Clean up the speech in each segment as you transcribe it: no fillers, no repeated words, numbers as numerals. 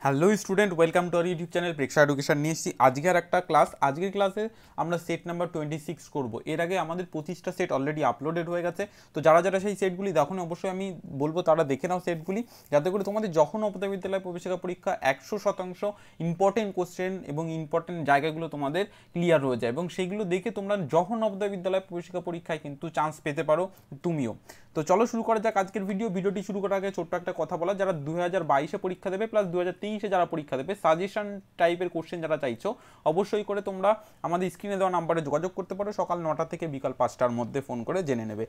Hello student, welcome to our YouTube channel Preksha education. নিয়ে এসেছি আজকের একটা ক্লাস। আজকের ক্লাসে আমরা সেট নাম্বার 26 করব। এর আগে আমাদের 25টা সেট অলরেডি আপলোডেড হয়ে গেছে। তো যারা যারা সেই সেটগুলি দেখো না, অবশ্যই আমি বলবো তারা দেখে নাও সেটগুলি, যাতে করে তোমাদের যখন নবোদয় বিদ্যালয় প্রবেশিকা পরীক্ষা 100% ইম্পর্টেন্ট কোশ্চেন এবং ইম্পর্টেন্ট জায়গাগুলো তোমাদের ক্লিয়ার হয়ে যায়, এবং সেইগুলো দেখে তোমরা যখন নবোদয় বিদ্যালয় প্রবেশিকা পরীক্ষায় কিন্তু চান্স পেতে পারো তুমিও। তো চলো শুরু করা যাক আজকের ভিডিওটি শুরু করার আগে ছোট্ট একটা কথা বলা, যারা 2022-এ পরীক্ষা দেবে প্লাস 2023-এ যারা পরীক্ষা দেবে, সাজেশন টাইপের কোশ্চেন যারা চাইছো, অবশ্যই করে তোমরা আমাদের স্ক্রিনে দেওয়া নাম্বারে যোগাযোগ করতে পারো। সকাল 9টা থেকে বিকাল 5টার মধ্যে ফোন করে জেনে নেবে।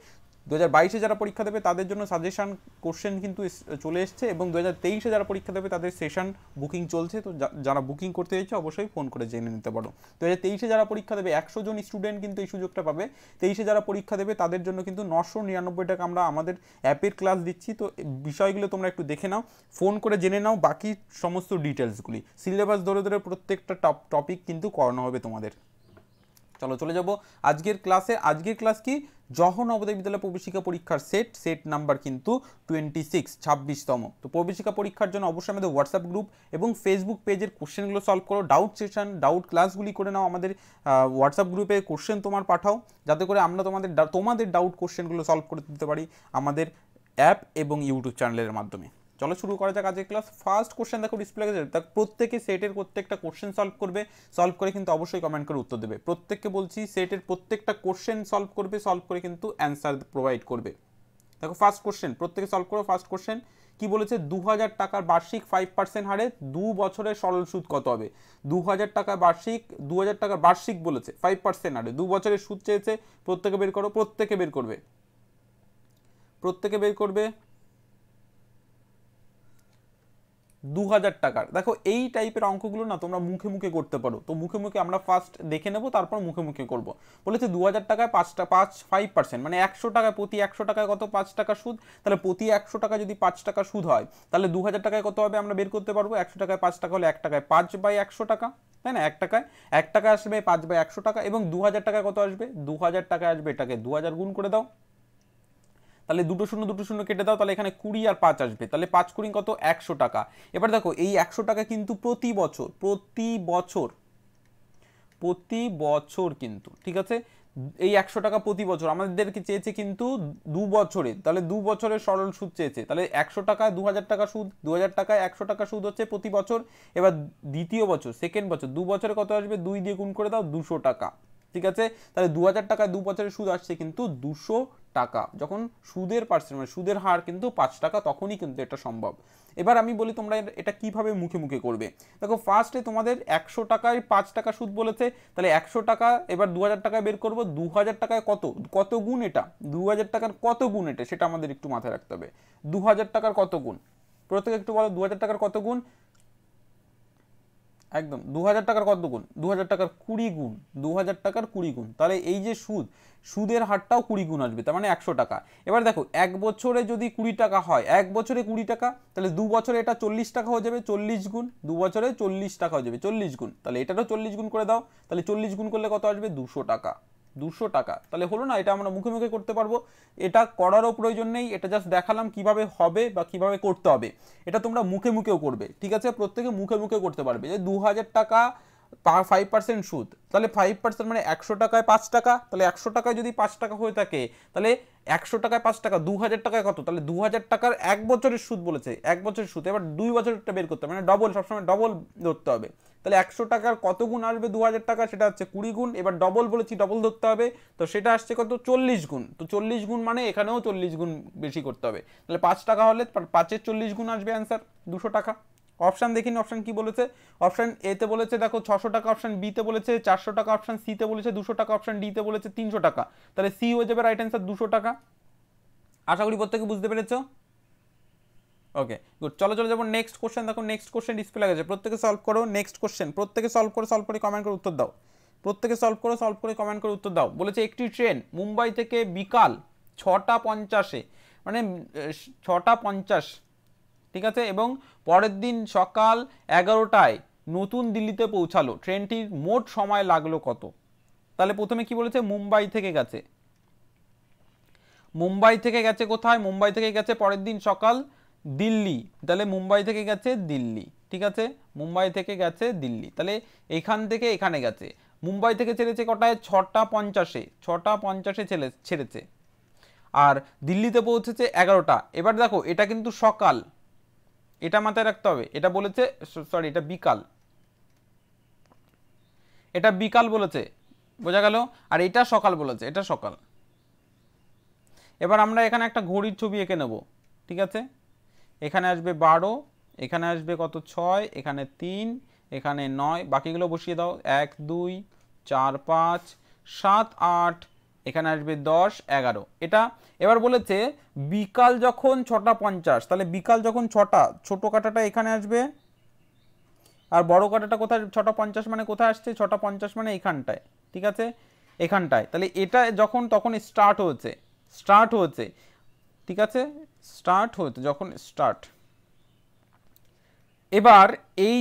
2022-এ যারা পরীক্ষা দেবে তাদের জন্য সাজেশন কোশ্চেন কিন্তু চলে এসছে, এবং 2023-এ যারা পরীক্ষা দেবে তাদের সেশন বুকিং চলছে। তো যারা বুকিং করতে চাইছো অবশ্যই ফোন করে জেনে নিতে পারো। 2023-এ যারা পরীক্ষা দেবে 100 জন স্টুডেন্ট কিন্তু এই সুযোগটা পাবে। 23-এ যারা পরীক্ষা দেবে তাদের জন্য কিন্তু 999 টাকা আমরা আমাদের অ্যাপের ক্লাস দিচ্ছি। তো বিষয়গুলো তোমরা একটু দেখে নাও, ফোন করে জেনে নাও বাকি সমস্ত ডিটেলসগুলি। সিলেবাস ধরে ধরে প্রত্যেকটা টপিক কিন্তু করানো হবে তোমাদের। চলো চলে যাব আজকের ক্লাসে। আজকের ক্লাস কি, যখন নবোদয় বিদ্যালয় প্রবেশিকা পরীক্ষার সেট নাম্বার কিন্তু 26তম। তো প্রবেশিকা পরীক্ষার জন্য অবশ্যই আমাদের হোয়াটসঅ্যাপ গ্রুপ এবং ফেসবুক পেজের কোশ্চেনগুলো সলভ করো। ডাউট সেশন, ডাউট ক্লাসগুলি করে নাও। আমাদের হোয়াটসঅ্যাপ গ্রুপে কোশ্চেন তোমার পাঠাও, যাতে করে আমরা তোমাদের ডাউট কোশ্চেনগুলো সলভ করে দিতে পারি আমাদের অ্যাপ এবং ইউটিউব চ্যানেলের মাধ্যমে। চলো শুরু করা যাক আজকের ক্লাস। ফার্স্ট কোশ্চেন দেখো ডিসপ্লে আছে, তা প্রত্যেকে সেটের প্রত্যেকটা কোশ্চেন সলভ করবে। সলভ করে কিন্তু অবশ্যই কমেন্ট করে উত্তর দেবে। প্রত্যেককে বলছি সেটের প্রত্যেকটা কোশ্চেন সলভ করবে, সলভ করে কিন্তু অ্যান্সার প্রোভাইড করবে। দেখো ফার্স্ট কোশ্চেন, প্রত্যেকে সলভ করো। ফার্স্ট কোশ্চেন কি বলেছে, 2000 টাকার বার্ষিক 5% হারে 2 বছরের সরল সুদ কত হবে? 2000 টাকা বার্ষিক, 2000 টাকার বার্ষিক বলেছে, 5% হারে 2 বছরের সুদ চেয়েছে। প্রত্যেকে বের করো, প্রত্যেকে বের করবে, প্রত্যেকে বের করবে। 2000 টাকার। দেখো এই টাইপের অঙ্কগুলো না তোমরা মুখে মুখে করতে পারো। তো মুখে মুখে আমরা ফার্স্ট দেখে নেব, তারপর মুখে মুখে করব। বলেছে 2000 টাকায় 5% মানে 100 টাকায়, প্রতি 100 টাকায় কত? 5 টাকা সুদ। তাহলে প্রতি 100 টাকা যদি 5 টাকা সুদ হয়, তাহলে 2000 টাকায় কত হবে আমরা বের করতে পারবো। 100 টাকায় 5 টাকা হলে 1 টাকায় 5/100 টাকা, তাই না? 1 টাকায় আসবে 5/100 টাকা, এবং 2000 টাকায় কত আসবে? 2000 টাকায় আসবে, এটাকে 2000 গুণ করে দাও। তাহলে দুটো শূন্য কেটে দাও, তাহলে এখানে 20 আর 5 আসবে। তাহলে 5 কুড়ি কত? 100 টাকা। এবার দেখো এই 100 টাকা কিন্তু প্রতি বছর, প্রতি বছর কিন্তু, ঠিক আছে? এই 100 টাকা প্রতি বছর আমাদেরকে চেয়েছে কিন্তু 2 বছরে, তাহলে 2 বছরের সরল সুদ চেয়েছে। তাহলে 100 টাকায় 2000 টাকা সুদ, 2000 টাকায় 100 টাকা সুদ হচ্ছে প্রতি বছর। এবার দ্বিতীয় বছর, সেকেন্ড বছর, 2 বছরে কত আসবে? 2 দিয়ে গুণ করে দাও, 200 টাকা। ঠিক আছে, তাহলে 2000 টাকায় 2 বছরের সুদ আসছে কিন্তু 200 টাকা। যখন সুদের পার্সেন্ট মানে সুদের হার কিন্তু 5 টাকা, তখনই কিন্তু এটা সম্ভব। এবার আমি বলি তোমরা এটা কিভাবে মুখে মুখে করবে। দেখো ফার্স্টে তোমাদের 100 টাকায় 5 টাকা সুদ বলেছে, তাহলে 100 টাকা এবার 2000 টাকায় বের করবো। 2000 টাকায় কত কত গুণ এটা? 2000 টাকার কত গুণ এটা, সেটা আমাদের একটু মাথায় রাখতে হবে। 2000 টাকার কত গুণ? প্রত্যেকে একটু বলো, 2000 টাকার কত গুণ? একদম 2000 টাকার কত গুণ? 2000 টাকার 20 গুণ। 2000 টাকার 20 গুণ, তাহলে এই যে সুদের হারটাও 20 গুণ আসবে, তার মানে 100 টাকা। এবার দেখো এক বছরে যদি 20 টাকা হয়, এক বছরে 20 টাকা, তাহলে 2 বছরে এটা 40 টাকা হয়ে যাবে, 40 গুণ। 2 বছরে 40 টাকা হয়ে যাবে, 40 গুণ। তাহলে এটারও 40 গুণ করে দাও, তাহলে 40 গুণ করলে কত আসবে? 200 টাকা। 200 টাকা, তাহলে হলো না? এটা আমরা মুখে মুখে করতে পারবো। এটা করারও প্রয়োজন নেই, এটা জাস্ট দেখালাম কিভাবে হবে বা কিভাবে করতে হবে। এটা তোমরা মুখে মুখেও করবে, ঠিক আছে? প্রত্যেকে মুখে মুখে করতে পারবে যে 2000 টাকা 5% সুদ, তাহলে 5% মানে 100 টাকায় 5 টাকা। তাহলে 100 টাকায় যদি 5 টাকা হয়ে থাকে, তাহলে 100 টাকায় 5 টাকা, 2000 টাকায় কত? তাহলে 2000 টাকার 1 বছরের সুদ বলেছে, 1 বছরের সুদ। এবার 2 বছরটা বের করতে হবে, মানে ডবল, সবসময় ডবল ধরতে হবে। তাহলে 100 টাকার কত গুণ আসবে 2000 টাকা? সেটা হচ্ছে 20 গুণ। এবার ডবল বলেছি, ডবল ধরতে হবে। তো সেটা আসছে কত? 40 গুণ। তো 40 গুণ মানে এখানেও 40 গুণ বেশি করতে হবে। তাহলে 5 টাকা হলে 5-এর 40 গুণ আসবে অ্যান্সার 200 টাকা। অপশান দেখিনি, অপশান কি বলেছে? অপশান এতে বলেছে দেখো 600 টাকা, অপশান বিতে বলেছে 400 টাকা, অপশান সিতে বলেছে 200 টাকা, অপশান ডিতে বলেছে 300 টাকা। তাহলে সি হয়ে যাবে রাইট অ্যান্সার, 200 টাকা। আশা করি প্রত্যেকে বুঝতে পেরেছো। ওকে গুড, চলো চলে যাবো নেক্সট কোশ্চেন। দেখো নেক্সট কোশ্চেন ডিসপ্লে গেছে, প্রত্যেকে সলভ করো। নেক্সট কোশ্চেন প্রত্যেকে সলভ করে কমেন্ট করে উত্তর দাও। প্রত্যেকে সলভ করে কমেন্ট করে উত্তর দাও। বলেছে একটি ট্রেন মুম্বাই থেকে বিকাল 6টা 50-এ, মানে 6টা 50, ঠিক আছে, এবং পরের দিন সকাল 11টায় নতুন দিল্লিতে পৌঁছালো। ট্রেনটির মোট সময় লাগলো কত? তাহলে প্রথমে কি বলেছে? মুম্বাই থেকে গেছে, মুম্বাই থেকে গেছে কোথায়? মুম্বাই থেকে গেছে পরের দিন সকাল দিল্লি। তাহলে মুম্বাই থেকে গেছে দিল্লি। ঠিক আছে, মুম্বাই থেকে গেছে দিল্লি, তাহলে এইখান থেকে এখানে গেছে। মুম্বাই থেকে ছেড়েছে কটায়? 6:50-এ, 6:50-এ ছেড়েছে, আর দিল্লিতে পৌঁছেছে 11টা। এবার দেখো এটা কিন্তু সকাল, এটা মাথায় রাখতে হবে, এটা বলেছে সরি এটা বিকাল, এটা বিকাল বলেছে, বোঝা গেল, আর এটা সকাল বলেছে, এটা সকাল। এবার আমরা এখানে একটা ঘড়ির ছবি এঁকে নেব, ঠিক আছে, এখানে আসবে 12, এখানে আসবে কত 6, এখানে 3, এখানে 9, বাকিগুলো বসিয়ে দাও, 1 2 4 5 7 8, এখানে আসবে 10 11। এটা এবার বলেছে বিকাল যখন 6:50, তাহলে বিকাল যখন 6টা, ছোট কাঁটাটা এখানে আসবে, আর বড় কাঁটাটা কোথায়? 6:50 মানে কোথায় আসছে? 6:50 মানে এইখানটায়, ঠিক আছে, এখানটায়। তাহলে এটা যখন তখন স্টার্ট হয়েছে, ঠিক আছে, স্টার্ট হয়েছে যখন স্টার্ট। এবার এই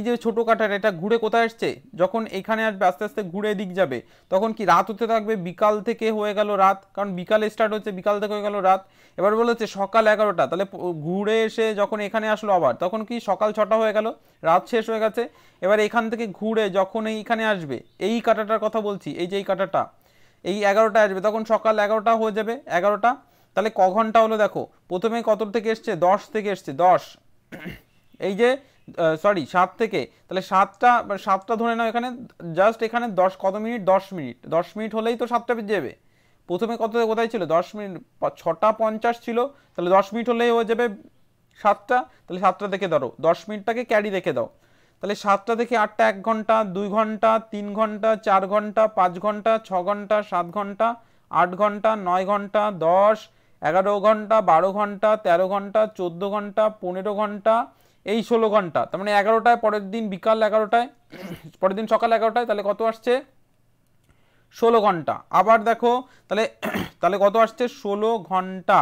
যে ছোট কাঁটাটা, এটা ঘুরে কোথায় আসছে? যখন এখানে আসবে, আস্তে আস্তে ঘুরে দিক যাবে, তখন কি রাত হতে থাকবে, বিকাল থেকে হয়ে গেল রাত, কারণ বিকালে স্টার্ট হচ্ছে, বিকাল থেকে হয়ে গেল রাত। এবার বলেছে সকাল 11টা, তাহলে ঘুরে এসে যখন এখানে আসলো আবার, তখন কি সকাল 6টা হয়ে গেল, রাত শেষ হয়ে গেছে। এবার এখান থেকে ঘুরে যখন এইখানে আসবে, এই কাঁটাটার কথা বলছি, এই যে এই কাঁটাটা, এই 11টা আসবে, তখন সকাল 11টা হয়ে যাবে, 11টা। তাহলে ক ঘন্টা হলো দেখো, প্রথমে কত থেকে এসছে? 10 থেকে এসছে, 10, এই যে সরি 7 থেকে, তাহলে 7টা ধরে নাও, এখানে জাস্ট এখানে 10 কত মিনিট? 10 মিনিট, 10 মিনিট হলেই তো 7টা বেজে যাবে। প্রথমে কোথায় ছিল? 10 মিনিট, 6:50 ছিল, তাহলে 10 মিনিট হলেই হয়ে যাবে 7টা, তাহলে 7টা থেকে ধরো, 10 মিনিটটাকে ক্যারি রেখে দাও, তাহলে 7টা থেকে 8টা 1 ঘন্টা, 2 ঘন্টা, 3 ঘন্টা, 4 ঘন্টা, 5 ঘন্টা, 6 ঘন্টা, 7 ঘন্টা, 8 ঘন্টা, 9 ঘন্টা, 10, 11 ঘন্টা, 12 ঘন্টা, 13 ঘন্টা, 14 ঘন্টা, 15 ঘন্টা, এই 16 ঘন্টা। তার মানে 11টায়, পরের দিন বিকাল 11টায়, পরের দিন সকাল 11টায়, তাহলে কত আসছে? 16 ঘন্টা। আবার দেখো তাহলে তাহলে কত আসছে? 16 ঘন্টা,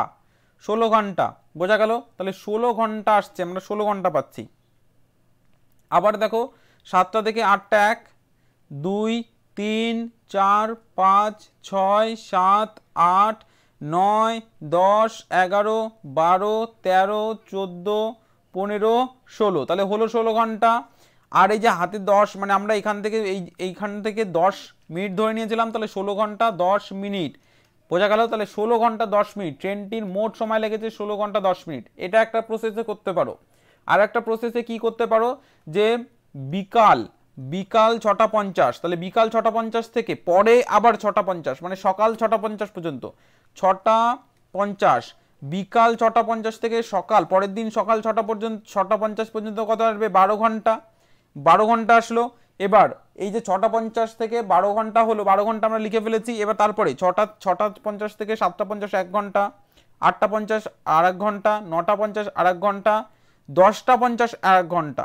16 ঘন্টা, বোঝা গেল, তাহলে 16 ঘন্টা আসছে, আমরা 16 ঘন্টা পাচ্ছি। আবার দেখো 7টা থেকে 8টা 1 2 3 4 5 6 7 8 9 10 11 12 13 14 15 16, তাহলে হলো 16 ঘন্টা। আর এই যে হাতে 10, মানে আমরা এইখান থেকে 10 মিনিট ধরে নিয়েছিলাম, তাহলে 16 ঘন্টা 10 মিনিট, বোঝা গেল, তাহলে 16 ঘন্টা 10 মিনিট, ট্রেনটির মোট সময় লেগেছে 16 ঘন্টা 10 মিনিট। এটা একটা প্রসেসে করতে পারো। আর একটা প্রসেসে কি করতে পারো, যে বিকাল 6:50, তাহলে বিকাল 6:50 থেকে পরে আবার 6:50, মানে সকাল 6:50 পর্যন্ত, 6:50, বিকাল 6:50 থেকে সকাল, পরের দিন সকাল 6টা পর্যন্ত, 6:50 পর্যন্ত কত আসবে? 12 ঘন্টা, 12 ঘন্টা আসলো। এবার এই যে 6:50 থেকে 12 ঘন্টা হলো, 12 ঘন্টা আমরা লিখে ফেলেছি। এবার তারপরে 6:50 থেকে 7:50 1 ঘন্টা, 8:50 আর 1 ঘন্টা, 9:50 আর 1 ঘন্টা, 10:50 আর 1 ঘন্টা,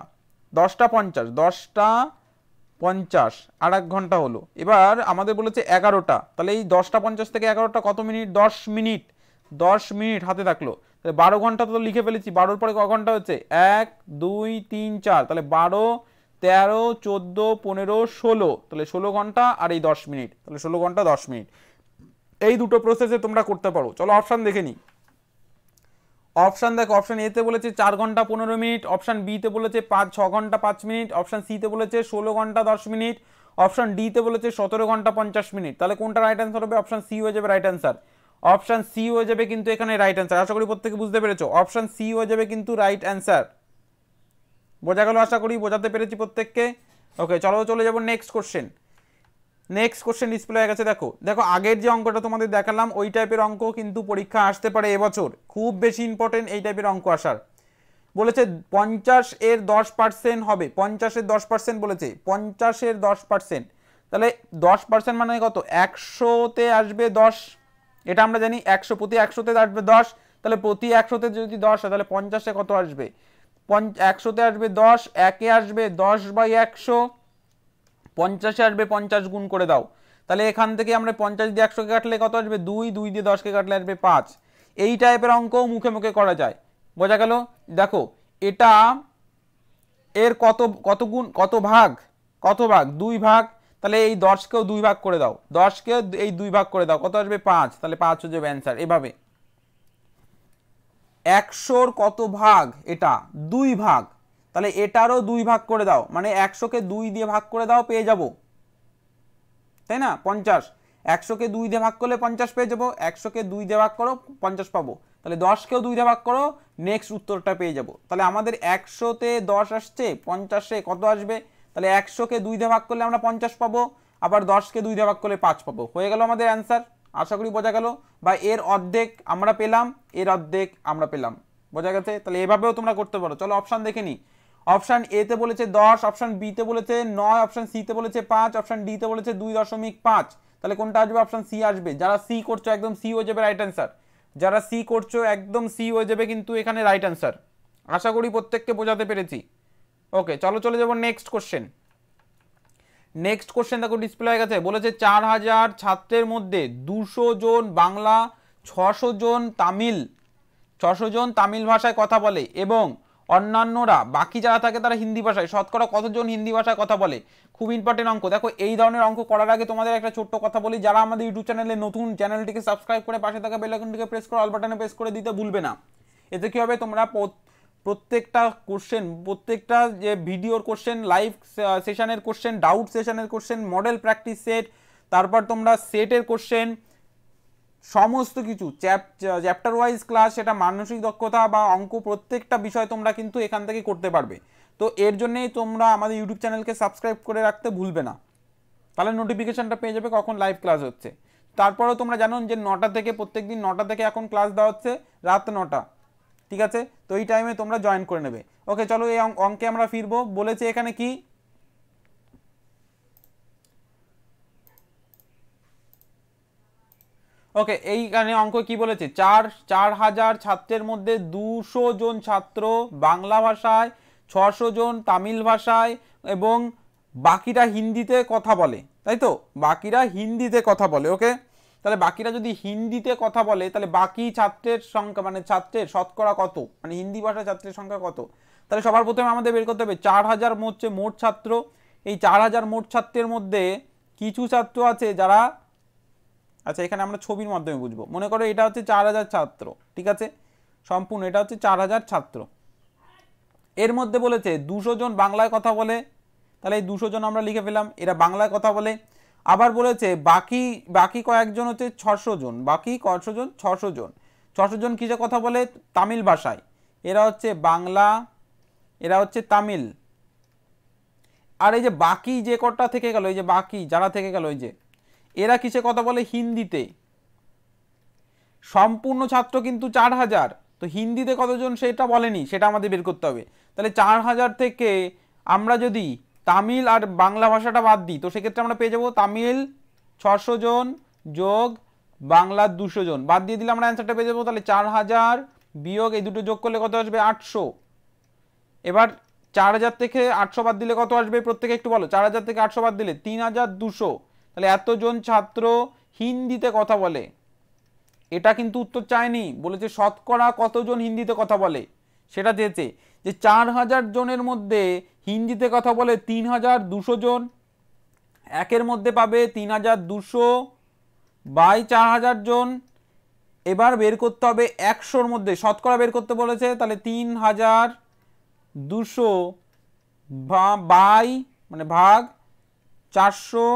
10:50 আর 1 ঘন্টা হলো। এবার আমাদের বলেছে 11টা, তাহলে এই 10:50 থেকে 11টা কত মিনিট? 10 মিনিট, 10 মিনিট হাতে থাকলো, তাহলে 12 ঘন্টা তো লিখে ফেলেছি। 12-র পরে ক ঘন্টা হচ্ছে? 1 2 3 4, তাহলে 12 13 14 15 16, তাহলে 16 ঘন্টা আর এই 10 মিনিট, তাহলে 16 ঘন্টা 10 মিনিট। এই দুটো প্রসেসে তোমরা করতে পারো। চলো অপশান দেখে নিই। অপশান দেখো, অপশান এতে বলেছে 4 ঘন্টা 15 মিনিট, অপশান বিতে বলেছে 6 ঘন্টা 5 মিনিট, অপশান সিতে বলেছে 16 ঘন্টা 10 মিনিট, অপশান ডিতে বলেছে 17 ঘন্টা 50 মিনিট। তাহলে কোনটা রাইট অ্যান্সার হবে? অপশান সি হয়ে যাবে রাইট অ্যান্সার। অপশান সি হয়ে যাবে কিন্তু এখানে রাইট অ্যান্সার। আশা করি প্রত্যেকে বুঝতে পেরেছো, অপশান সি হয়ে যাবে কিন্তু রাইট অ্যান্সার। বোঝা গেল? আশা করি বোঝাতে পেরেছি প্রত্যেককে। ওকে, চলো চলে যাবো next question. Next question display হয়ে গেছে। দেখো দেখো আগের যে অঙ্কটা তোমাদের দেখালাম, ওই টাইপের অঙ্ক কিন্তু পরীক্ষা আসতে পারে এবছর, খুব বেশি ইম্পর্টেন্ট এই টাইপের অঙ্ক আসার। বলেছে 50 এর 10% হবে, 50 এর 10% বলেছে, 50 এর 10%, তাহলে 10% মানে কত? 100-তে আসবে 10, এটা আমরা জানি, 100 প্রতি 100-তে আসবে 10, তাহলে প্রতি 100-তে যদি 10 হয়, তাহলে 50-এ কত আসবে? 100-তে আসবে 10, 1-এ আসবে 10/100, 50-এ আসবে 50 গুণ করে দাও, তাহলে এখান থেকে আমরা 50 দিয়ে 100-কে কাটলে কত আসবে? 2, 2 দিয়ে 10-কে কাটলে আসবে 5। এই টাইপের অঙ্কও মুখে মুখে করা যায়। বোঝা গেল? দেখো এটা এর কত গুণ, কত ভাগ, 2 ভাগ, তাহলে এই 10-কেও 2 ভাগ করে দাও, 10-কে এই 2 ভাগ করে দাও, কত আসবে? 5, তাহলে 5 হয়ে যাবে অ্যান্সার। এভাবে 100-র কত ভাগ? এটা 2 ভাগ, তাহলে এটারও 2 ভাগ করে দাও, মানে 100কে 2 দিয়ে ভাগ করে দাও, পেয়ে যাব, তাই না? 50। 100কে 2 দিয়ে ভাগ করলে 50 পেয়ে যাবো, 100কে 2 দিয়ে ভাগ করো 50 পাবো, তাহলে 10কেও 2 দিয়ে ভাগ করো, নেক্সট উত্তরটা পেয়ে যাব। তাহলে আমাদের 100তে 10 আসছে, 50-এ কত আসবে? তাহলে 100কে 2 দিয়ে ভাগ করলে আমরা 50 পাবো, আবার 10কে 2 দিয়ে ভাগ করলে 5 পাবো। হয়ে গেল আমাদের অ্যান্সার। আশা করি বোঝা গেল। বা এর অর্ধেক আমরা পেলাম, এর অর্ধেক আমরা পেলাম, বোঝা গেছে? তাহলে এভাবেও তোমরা করতে পারো। চলো অপশান দেখে নিই। অপশান এ তে বলেছে 10, অপশান বি তে বলেছে 9, অপশান সি তে বলেছে 5, অপশান ডি তে বলেছে 2.5। তাহলে কোনটা আসবে? অপশান সি আসবে। যারা সি করছো একদম সি হয়ে যাবে রাইট অ্যান্সার, যারা সি করছো একদম সি হয়ে যাবে কিন্তু এখানে রাইট অ্যান্সার। আশা করি প্রত্যেককে বোঝাতে পেরেছি। ওকে, চলো চলে যাবো নেক্সট কোশ্চেন। নেক্সট কোশ্চেন দেখো ডিসপ্লে হয়ে গেছে। বলেছে 4000 ছাত্রের মধ্যে 200 জন বাংলা, 600 জন তামিল, 600 জন তামিল ভাষায় কথা বলে এবং অন্যান্যরা বাকি যারা থাকে তারা হিন্দি ভাষায়, শতকরা কতজন হিন্দি ভাষায় কথা বলে? খুব ইম্পর্টেন্ট অঙ্ক। দেখো এই ধরনের অঙ্ক করার আগে তোমাদের একটা ছোট্ট কথা বলি, যারা আমাদের ইউটিউব চ্যানেলে নতুন, চ্যানেলটিকে সাবস্ক্রাইব করে পাশে থাকা বেল আইকনটিকে প্রেস করে অল বাটনে প্রেস করে দিতে ভুলবে না। এতে কি হবে? তোমরা প্রত্যেকটা কোশ্চেন, প্রত্যেকটা যে ভিডিওর কোশ্চেন, লাইভ সেশনের কোশ্চেন, ডাউট সেশনের কোশ্চেন, মডেল প্র্যাকটিস সেট, তারপর তোমরা সেটের কোশ্চেন, সমস্ত কিছু চ্যাপ্টার ওয়াইজ ক্লাস, সেটা মানসিক দক্ষতা বা অঙ্ক, প্রত্যেকটা বিষয় তোমরা কিন্তু এখান থেকে করতে পারবে। তো এর জন্যই তোমরা আমাদের ইউটিউব চ্যানেলকে সাবস্ক্রাইব করে রাখতে ভুলবে না, তাহলে নোটিফিকেশনটা পেয়ে যাবে কখন লাইভ ক্লাস হচ্ছে। তারপরেও তোমরা জানো যে 9টা থেকে, প্রত্যেকদিন 9টা থেকে এখন ক্লাস দেওয়া হচ্ছে রাত 9টা, ঠিক আছে? তো এই টাইমে তোমরা জয়েন করে নেবে। ওকে, চলো এই অঙ্কে আমরা ফিরবো। বলেছে এখানে কি? ওকে, এইখানে অঙ্ক কি বলেছে? 4000 ছাত্রের মধ্যে 200 জন ছাত্র বাংলা ভাষায়, 600 জন তামিল ভাষায় এবং বাকিরা হিন্দিতে কথা বলে, তাই তো? বাকিরা হিন্দিতে কথা বলে। ওকে, তাহলে বাকিরা যদি হিন্দিতে কথা বলে তাহলে বাকি ছাত্রের সংখ্যা, মানে ছাত্রের শতকরা কত, মানে হিন্দি ভাষার ছাত্রের সংখ্যা কত? তাহলে সবার প্রথমে আমাদের বের করতে হবে 4000 হচ্ছে মোট ছাত্র। এই 4000 মোট ছাত্রের মধ্যে কিছু ছাত্র আছে যারা, আচ্ছা এখানে আমরা ছবির মাধ্যমে বুঝবো। মনে করো এটা হচ্ছে 4000 ছাত্র, ঠিক আছে? সম্পূর্ণ এটা হচ্ছে 4000 ছাত্র। এর মধ্যে বলেছে 200 জন বাংলায় কথা বলে, তাহলে এই 200 জন আমরা লিখে ফেলাম, এরা বাংলায় কথা বলে। আবার বলেছে বাকি কয়েকজন হচ্ছে 600 জন, বাকি কয়শো জন? 600 জন। 600 জন কিসে কথা বলে? তামিল ভাষায়। এরা হচ্ছে বাংলা, এরা হচ্ছে তামিল। আর এই যে বাকি যে কটা থেকে গেল, এই যে বাকি যারা থেকে গেল, এই যে এরা কিসে কথা বলে? হিন্দিতে। সম্পূর্ণ ছাত্র কিন্তু 4000, তো হিন্দিতে কতজন সেটা বলেনি, সেটা আমাদের বের করতে হবে। তাহলে 4000 থেকে আমরা যদি তামিল আর বাংলা ভাষাটা বাদ দিই তো সেক্ষেত্রে আমরা পেয়ে যাবো তামিল 600 জন যোগ বাংলার 200 জন, বাদ দিয়ে দিলে আমরা অ্যান্সারটা পেয়ে যাবো। তাহলে 4000 বিয়োগ এই দুটো যোগ করলে কত আসবে? 800। এবার 4000 থেকে 800 বাদ দিলে কত আসবে? প্রত্যেকে একটু বলো। 4000 থেকে 800 বাদ দিলে 3200। তাহলে এতজন ছাত্র হিন্দিতে কথা বলে। এটা কিন্তু উত্তর চায়নি, বলেছে শতকরা কতজন হিন্দিতে কথা বলে সেটা চেয়েছে। যে 4000 জনের মধ্যে হিন্দিতে কথা বলে 3200 জন, একের মধ্যে পাবে 3200 বাই 4000 জন। এবার বের করতে হবে 100-র মধ্যে শতকরা বের করতে বলেছে, তাহলে 3200 বাই মানে ভাগ 400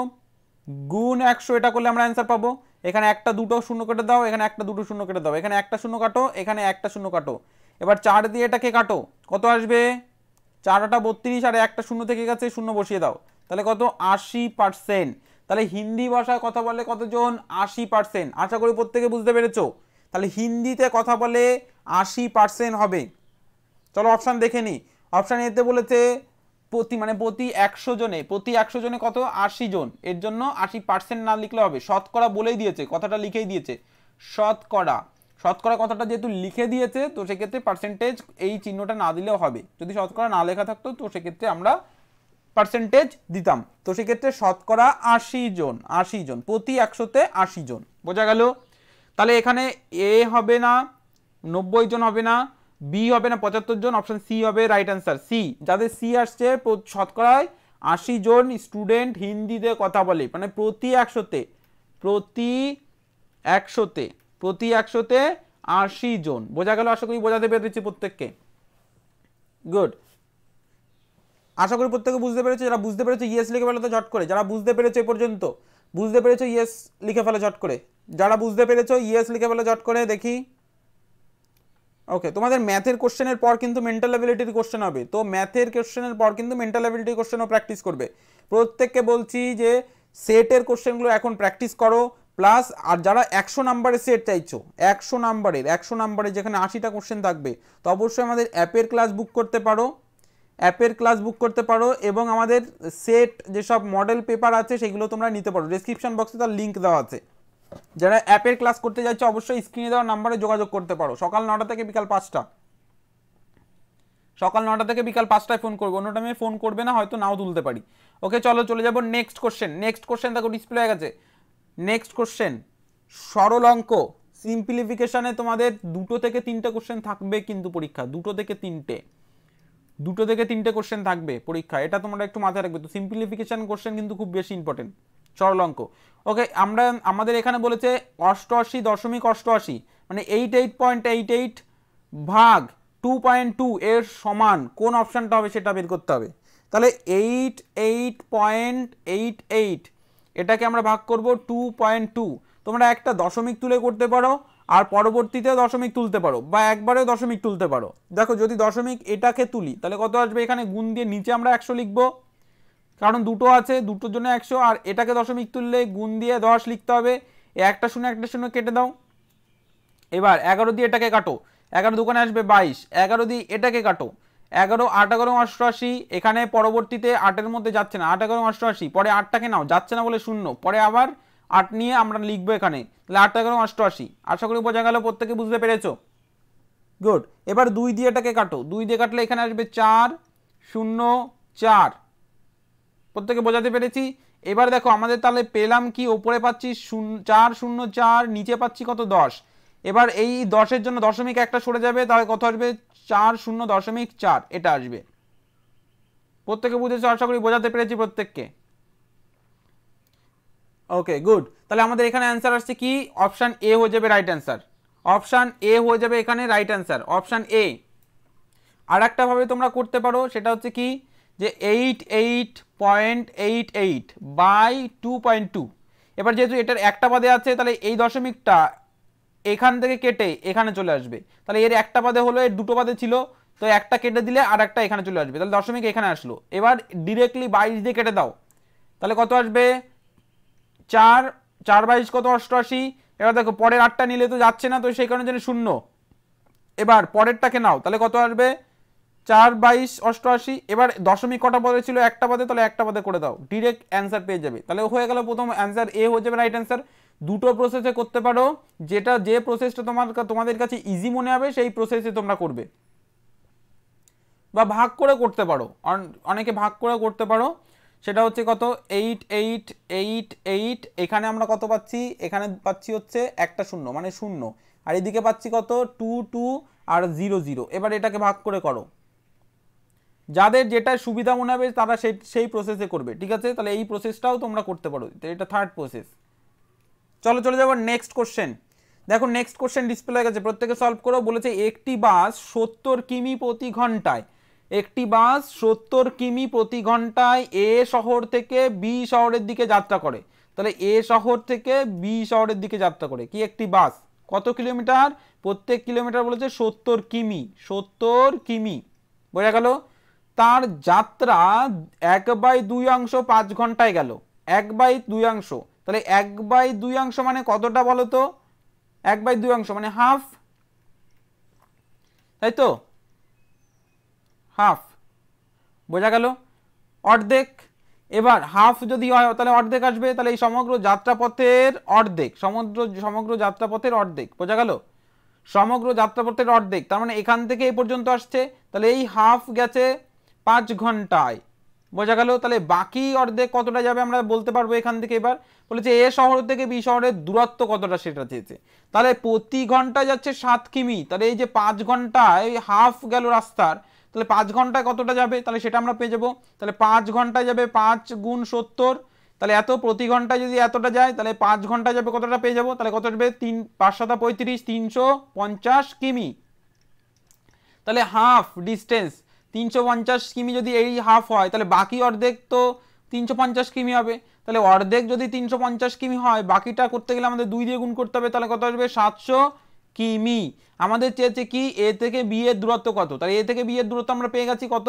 গুণ 100, এটা করলে আমরা অ্যান্সার পাবো। এখানে একটা দুটো শূন্য কেটে দাও, এখানে একটা দুটো শূন্য কেটে দাও, এখানে একটা শূন্য কাটো, এখানে একটা শূন্য কাটো। এবার 4 দিয়ে এটাকে কাটো, কত আসবে? 4 × 32 আর একটা শূন্য থেকে গেছে, শূন্য বসিয়ে দাও, তাহলে কত? 80%। তাহলে হিন্দি ভাষায় কথা বলে কতজন? 80%। আশা করি প্রত্যেকে বুঝতে পেরেছো। তাহলে হিন্দিতে কথা বলে 80% হবে। চলো অপশান দেখে নিই। অপশান এতে বলেছে প্রতি 100 জনে, প্রতি 100 জনে কত? 80 জন। এর জন্য 80% না লিখলে হবে, শতকরা বলেই দিয়েছে, কথাটা লিখেই দিয়েছে শতকরা। শতকরা কথাটা যেহেতু লিখে দিয়েছে তো সেক্ষেত্রে পার্সেন্টেজ এই চিহ্নটা না দিলেও হবে। যদি শতকরা না লেখা থাকতো তো সেক্ষেত্রে আমরা পার্সেন্টেজ দিতাম। তো সেক্ষেত্রে শতকরা 80 জন, 80 জন, প্রতি 100-তে 80 জন। বোঝা গেল? তাহলে এখানে এ হবে না, 90 জন হবে না, বি হবে না 75 জন, অপশন সি হবে রাইট অ্যান্সার। সি, যাদের সি আসছে শতকরায় 80 জন স্টুডেন্ট হিন্দিতে কথা বলে, মানে প্রতি 100-তে, প্রতি 100-তে, প্রতি 100-তে 80 জন। বোঝা গেল? আশা করি বোঝাতে পেরেছি প্রত্যেককে। গুড। আশা করি প্রত্যেকে বুঝতে পেরেছো, যারা বুঝতে পেরেছো ইয়েস লিখে ফেলো তো ঝট করে, যারা বুঝতে পেরেছো এ পর্যন্ত বুঝতে পেরেছো ইয়েস লিখে ফেলো ঝট করে, যারা বুঝতে পেরেছো ইয়েস লিখে ফেলো ঝট করে দেখি। ওকে, তোমাদের ম্যাথের কোশ্চেনের পর কিন্তু মেন্টাল অ্যাবিলিটির কোশ্চেন হবে, তো ম্যাথের কোশ্চেনের পর কিন্তু মেন্টাল অ্যাবিলিটির কোশ্চেনও প্র্যাকটিস করবে। প্রত্যেককে বলছি যে সেটের কোশ্চেনগুলো এখন প্র্যাকটিস করো, প্লাস আর যারা 100 নাম্বারের সেট চাইছো, 100 নাম্বারের যেখানে 80টা কোশ্চেন থাকবে, তো অবশ্যই আমাদের অ্যাপের ক্লাস বুক করতে পারো, এবং আমাদের সেট যেসব মডেল পেপার আছে সেগুলো তোমরা নিতে পারো, ডেসক্রিপশন বক্সে তার লিঙ্ক দেওয়া আছে। যারা অ্যাপের ক্লাস করতে যাচ্ছে অবশ্যই স্ক্রিনে দেওয়া নাম্বারে যোগাযোগ করতে পারো, সকাল 9টা থেকে বিকাল 5টা, সকাল 9টা থেকে বিকাল 5টায় ফোন করবো, অন্য টাইমে ফোন করবে না, হয়তো নাও তুলতে পারি। ওকে চলো চলে যাবো নেক্সট কোশ্চেন দেখো ডিসপ্লে হয়ে গেছে। নেক্সট কোশ্চেন সরল অঙ্ক সিম্পলিফিকেশনে তোমাদের 2 থেকে 3টে কোশ্চেন থাকবে কিন্তু পরীক্ষা, 2 থেকে 3টে কোশ্চেন থাকবে পরীক্ষা, এটা তোমরা একটু মাথায় রাখবে। তো সিম্পলিফিকেশন কোশ্চেন কিন্তু খুব বেশি ইম্পর্টেন্ট, সরল অঙ্ক। ওকে, আমাদের এখানে বলেছে 88.88 মানে 88.88 ভাগ 2.2 এর সমান কোন অপশানটা হবে সেটা বের করতে হবে। তাহলে 88.88 এটাকে আমরা ভাগ করব 2.2, তোমরা একটা দশমিক তুলে করতে পারো আর পরবর্তীতেও দশমিক তুলতে পারো বা একবারেও দশমিক তুলতে পারো। দেখো যদি দশমিক এটাকে তুলি তাহলে কত আসবে, এখানে গুণ দিয়ে নিচে আমরা 100 লিখবো, কারণ দুটো আছে, দুটোর জন্য 100, আর এটাকে দশমিক তুললে গুণ দিয়ে 10 লিখতে হবে। একটা শূন্য কেটে দাও। এবার 11 দিয়ে এটাকে কাটো, 11 দোকানে আসবে 22, 11 দিয়ে এটাকে কাটো, 11 8 11 88, এখানে পরবর্তীতে 8-এর মধ্যে যাচ্ছে না, 8 11 88, পরে 8টাকে নাও, যাচ্ছে না বলে 0, পরে আবার 8 নিয়ে আমরা লিখবো এখানে, তাহলে 8 11 88। আশা করি বোঝা গেল, প্রত্যেকে বুঝতে পেরেছো? গুড। এবার 2 দিয়ে এটাকে কাটো, 2 দিয়ে কাটলে এখানে আসবে 4 0 4, প্রত্যেকে বোঝাতে পেরেছি? এবার দেখো আমাদের তাহলে পেলাম কি, ওপরে পাচ্ছি 4 0 4, নিচে পাচ্ছি কত 10। এবার এই 10-এর জন্য দশমিক একটা সরে যাবে, তাহলে কত আসবে 40.4 এটা আসবে। প্রত্যেকে বুঝেছো? আশা করি বোঝাতে পেরেছি প্রত্যেককে। ওকে গুড, তাহলে আমাদের এখানে অ্যান্সার আসছে কি, অপশান এ হয়ে যাবে রাইট অ্যান্সার, অপশান এ হয়ে যাবে এখানে রাইট অ্যান্সার, অপশান এ। আর একটা ভাবে তোমরা করতে পারো, সেটা হচ্ছে কি যে 88.88 বাই 2.2। এবার যেহেতু এটার একটা বাদে আছে, তাহলে এই দশমিকটা এখান থেকে কেটে এখানে চলে আসবে, তাহলে এর একটা বাদে হলো, এর দুটো বাদে ছিল, তো একটা কেটে দিলে আর একটা এখানে চলে আসবে, তাহলে দশমিক এখানে আসলো। এবার ডিরেক্টলি 22 দিয়ে কেটে দাও, তাহলে কত আসবে 4 4 22 কত 88। এবার দেখো পরের 8টা নিলে তো যাচ্ছে না, তো সেই কারণে জন্য 0। এবার পরেরটাকে নাও, তাহলে কত আসবে 4 22 88। এবার দশমিক কটা পদে ছিল, একটা পদে, তাহলে একটা পদে করে দাও, ডিরেক্ট অ্যান্সার পেয়ে যাবে। তাহলে হয়ে গেল প্রথম অ্যান্সার এ হয়ে যাবে রাইট অ্যান্সার। দুটো প্রসেসে করতে পারো, যে প্রসেসটা তোমাদের কাছে ইজি মনে হবে সেই প্রসেসে তোমরা করবে, বা ভাগ করে করতে পারো, অনেকে ভাগ করে করতে পারো। সেটা হচ্ছে কত 8888, এখানে আমরা কত পাচ্ছি, এখানে পাচ্ছি হচ্ছে একটা শূন্য মানে 0, আর এদিকে পাচ্ছি কত 2 2 আর 0 0। এবার এটাকে ভাগ করে করো, যাদের যেটা সুবিধা মনে হবে তারা সেই প্রসেসে করবে, ঠিক আছে? তাহলে এই প্রসেসটাও তোমরা করতে পারো, এটা থার্ড প্রসেস। চলো চলে যাবো নেক্সট কোশ্চেন। দেখো নেক্সট কোশ্চেন ডিসপ্লে হয়ে গেছে, প্রত্যেকে সলভ করো। বলেছে একটি বাস 70 কিমি প্রতি ঘন্টায়, একটি বাস 70 কিমি প্রতি ঘন্টায় এ শহর থেকে বি শহরের দিকে যাত্রা করে। তাহলে এ শহর থেকে বি শহরের দিকে যাত্রা করে কি একটি বাস, কত কিলোমিটার? প্রত্যেক কিলোমিটার বলেছে 70 কিমি, 70 কিমি, বোঝা গেল? তার যাত্রা 1/2 5 ঘন্টায় গেল, 1/2, তাহলে 1/2 মানে কতটা বলো তো? 1/2 মানে হাফ, তাই তো? হাফ, বোঝা গেল? অর্ধেক। এবার হাফ যদি হয় তাহলে অর্ধেক আসবে, তাহলে এই সমগ্র যাত্রাপথের অর্ধেক, সমগ্র যাত্রাপথের অর্ধেক, বোঝা গেল? সমগ্র যাত্রাপথের অর্ধেক, তার মানে এখান থেকে এই পর্যন্ত আসছে, তাহলে এই হাফ গেছে 5 ঘন্টায়, বোঝা গেল? তাহলে বাকি অর্ধেক কতটা যাবে আমরা বলতে পারবো এখান থেকে। এবার বলেছে এ শহর থেকে বি শহরের দূরত্ব কতটা সেটা চেয়েছে, তাহলে প্রতি ঘন্টায় যাচ্ছে 7 কিমি, তাহলে এই যে 5 ঘন্টায় হাফ গেল রাস্তার, তাহলে 5 ঘন্টায় কতটা যাবে, তাহলে সেটা আমরা পেয়ে যাবো। তাহলে 5 ঘন্টায় যাবে 5 গুণ 70, তাহলে এত প্রতি ঘন্টায় যদি এতটা যায়, তাহলে 5 ঘন্টায় যাবে কতটা পেয়ে যাবো, তাহলে কত আসবে 3 5 7 35 350 কিমি। তাহলে হাফ ডিস্টেন্স 350 কিমি যদি এই হাফ হয় তাহলে বাকি অর্ধেক তো 350 কিমি হবে। তাহলে অর্ধেক যদি 350 কিমি হয়, বাকিটা করতে গেলে আমাদের 2 দিয়ে গুণ করতে হবে, তাহলে কত আসবে 700 কিমি। আমাদের চেয়েছে কি এ থেকে বি এর দূরত্ব কত, তাহলে এ থেকে বি এর দূরত্ব আমরা পেয়ে গেছি কত,